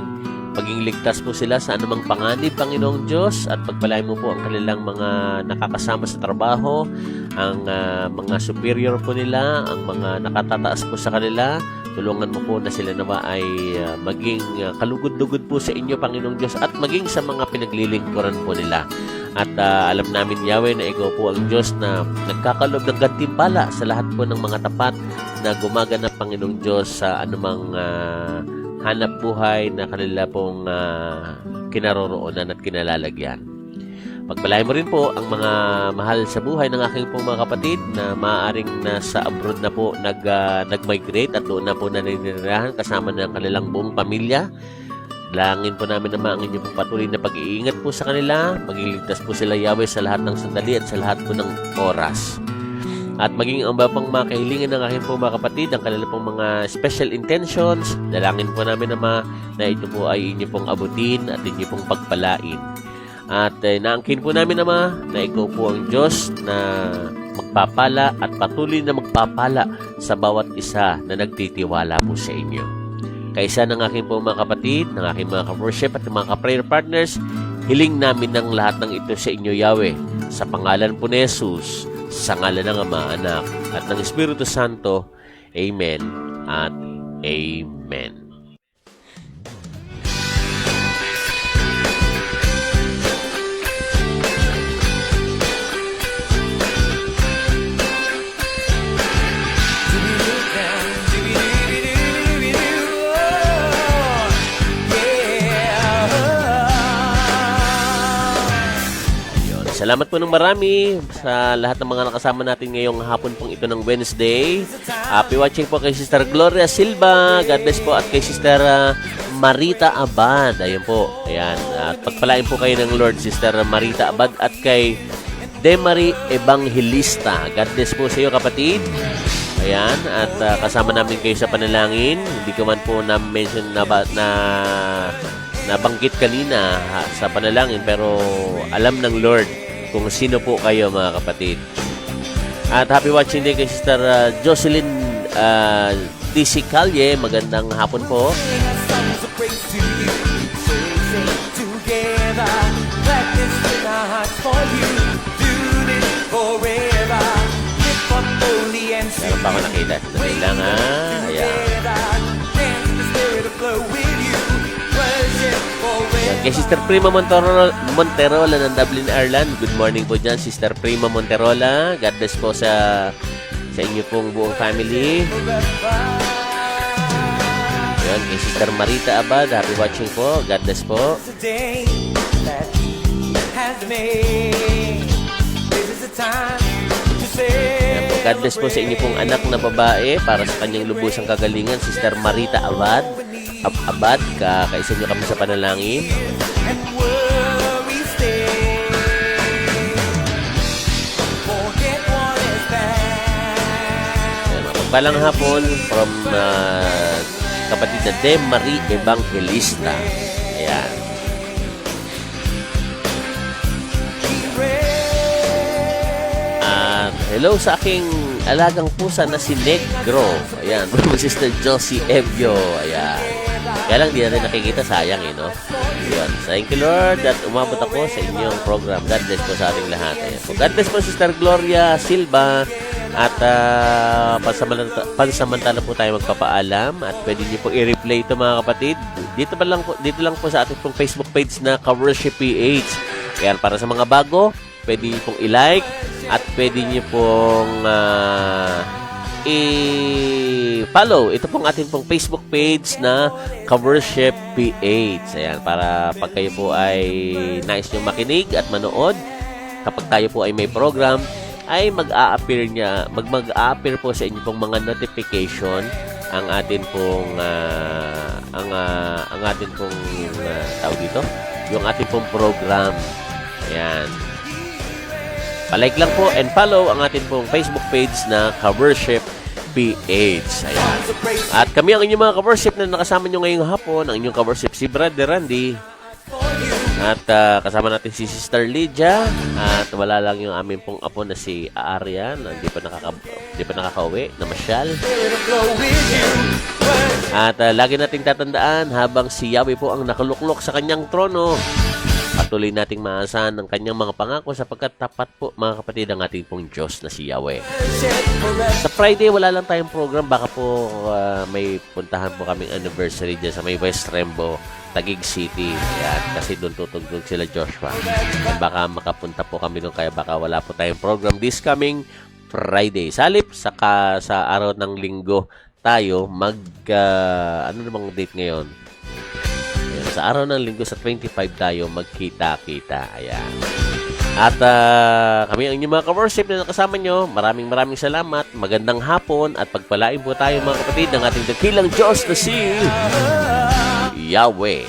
Maging ligtas po sila sa anumang panganib, Panginoong Diyos, at pagpalain mo po ang kanilang mga nakakasama sa trabaho, ang mga superior po nila, ang mga nakatataas po sa kanila. Tulungan mo po na sila nawa ay maging kalugod-lugod po sa inyo, Panginoong Diyos, at maging sa mga pinaglilingkuran po nila. At alam namin, Yahweh, na ikaw po ang Diyos na nagkakalob ng gantimpala sa lahat po ng mga tapat na gumaganap, Panginoong Diyos, sa anumang hanap buhay na kanila pong kinaroroonan at kinalalagyan. Pagpalain mo rin po ang mga mahal sa buhay ng aking pong mga kapatid na maaaring nasa abroad na po nag-migrate at doon na po naninirahan kasama ng kanilang buong pamilya. Dalangin po namin naman ang inyong patuloy na pag-iingat po sa kanila. Magiligtas po sila, Yahweh, sa lahat ng sandali at sa lahat po ng oras. At maging ang pang mga kahilingan ng aking pong mga kapatid, ang kanilang pong mga special intentions, dalangin po namin naman na ito po ay inyo pong abutin at inyo pong pagpalain. At naangkin po namin naman na ikaw po ang Diyos na magpapala at patuloy na magpapala sa bawat isa na nagtitiwala po sa inyo. Kaisa ng aking po mga kapatid, ng aking mga ka-worship at mga ka-prayer partners, hiling namin ng lahat ng ito sa inyo, Yahweh, sa pangalan po ni Jesus, sa ngalan ng Ama, Anak, at ng Espiritu Santo. Amen at Amen. Salamat po ng marami sa lahat ng mga nakasama natin ngayong hapon pong ito ng Wednesday. Happy watching po kay Sister Gloria Silva. God bless po. At kay Sister Marita Abad. Ayun po. Ayan. At pagpalain po kayo ng Lord, Sister Marita Abad. At kay Demary Evangelista. God bless po sa iyo, kapatid. Ayan. At kasama namin kayo sa panalangin. Hindi ko man po na-mention nabanggit kanina sa panalangin, pero alam ng Lord kung sino po kayo, mga kapatid. At happy watching din kay Sister Jocelyn DC Calye. Magandang hapon po. Meron pa ako nakita. Sandali lang, ha? Ayan. Kay Sister Prima Monterola ng Dublin, Ireland. Good morning po dyan, Sister Prima Monterola. God bless po sa inyo pong buong family. Ayan, kay Sister Marita Abad. Happy watching po. God bless po. Ayan po, God bless po sa inyo pong anak na babae para sa kanyang lubusang kagalingan, Sister Marita Abad. Kaisa nyo kami sa panalangin. Magpalang hapon from kapatid na Demary Evangelista. Ayan. Hello sa aking alagang pusa na si Negro. Ayan. Sister Josie Evio. Ayan. Kaya lang di natin nakikita, sayang no? Ayan. Thank you, Lord, at umabot ako sa inyong program. God bless po sa ating lahat. Ayan. So, God bless po, Sister Gloria Silva. At pansamantala po tayo magpapaalam. At pwede niyo po i-replay ito, mga kapatid. Dito lang po sa ating pong Facebook page na Ka-Worship PH. Ayan, para sa mga bago, pwede niyo pong i-like. At pwede niyo pong i-follow ito pong ating pong Facebook page na Ka-Worship PH. Ayan, para pag kayo po ay nais nyo makinig at manood, kapag tayo po ay may program, ay mag-a-appear po sa inyo pong mga notification ang atin pong tawag dito, yung ating pong program. Ayan. Palike lang po and follow ang atin pong Facebook page na Ka-Worship PH. Ayan. At kami ang inyong mga ka-worship na nakasama nyo ngayong hapon, ang inyong ka-worship si Brother Randy. At kasama natin si Sister Lydia. At wala lang yung amin pong apo na si Arian. Hindi pa nakakauwi na masyal. At lagi nating tatandaan, habang si Yahweh po ang nakaluklok sa kanyang trono, patuloy nating maasahan ng kanyang mga pangako, sapagkat tapat po, mga kapatid, ang ating pong Diyos na si Yahweh. Sa Friday, wala lang tayong program. Baka po may puntahan po kaming anniversary dyan sa may West Rembo, Taguig City. Yan, kasi doon tutugtog sila Joshua. At baka makapunta po kami doon, kaya baka wala po tayong program this coming Friday. Salip, sa araw ng linggo tayo ano namang date ngayon? Sa araw ng linggo sa 25 tayo magkita-kita. Ayan. At kami ang inyong mga ka-worship na nakasama nyo. Maraming salamat. Magandang hapon at pagpalain po tayo, mga kapatid, ng ating dakilang Diyos na si Yahweh.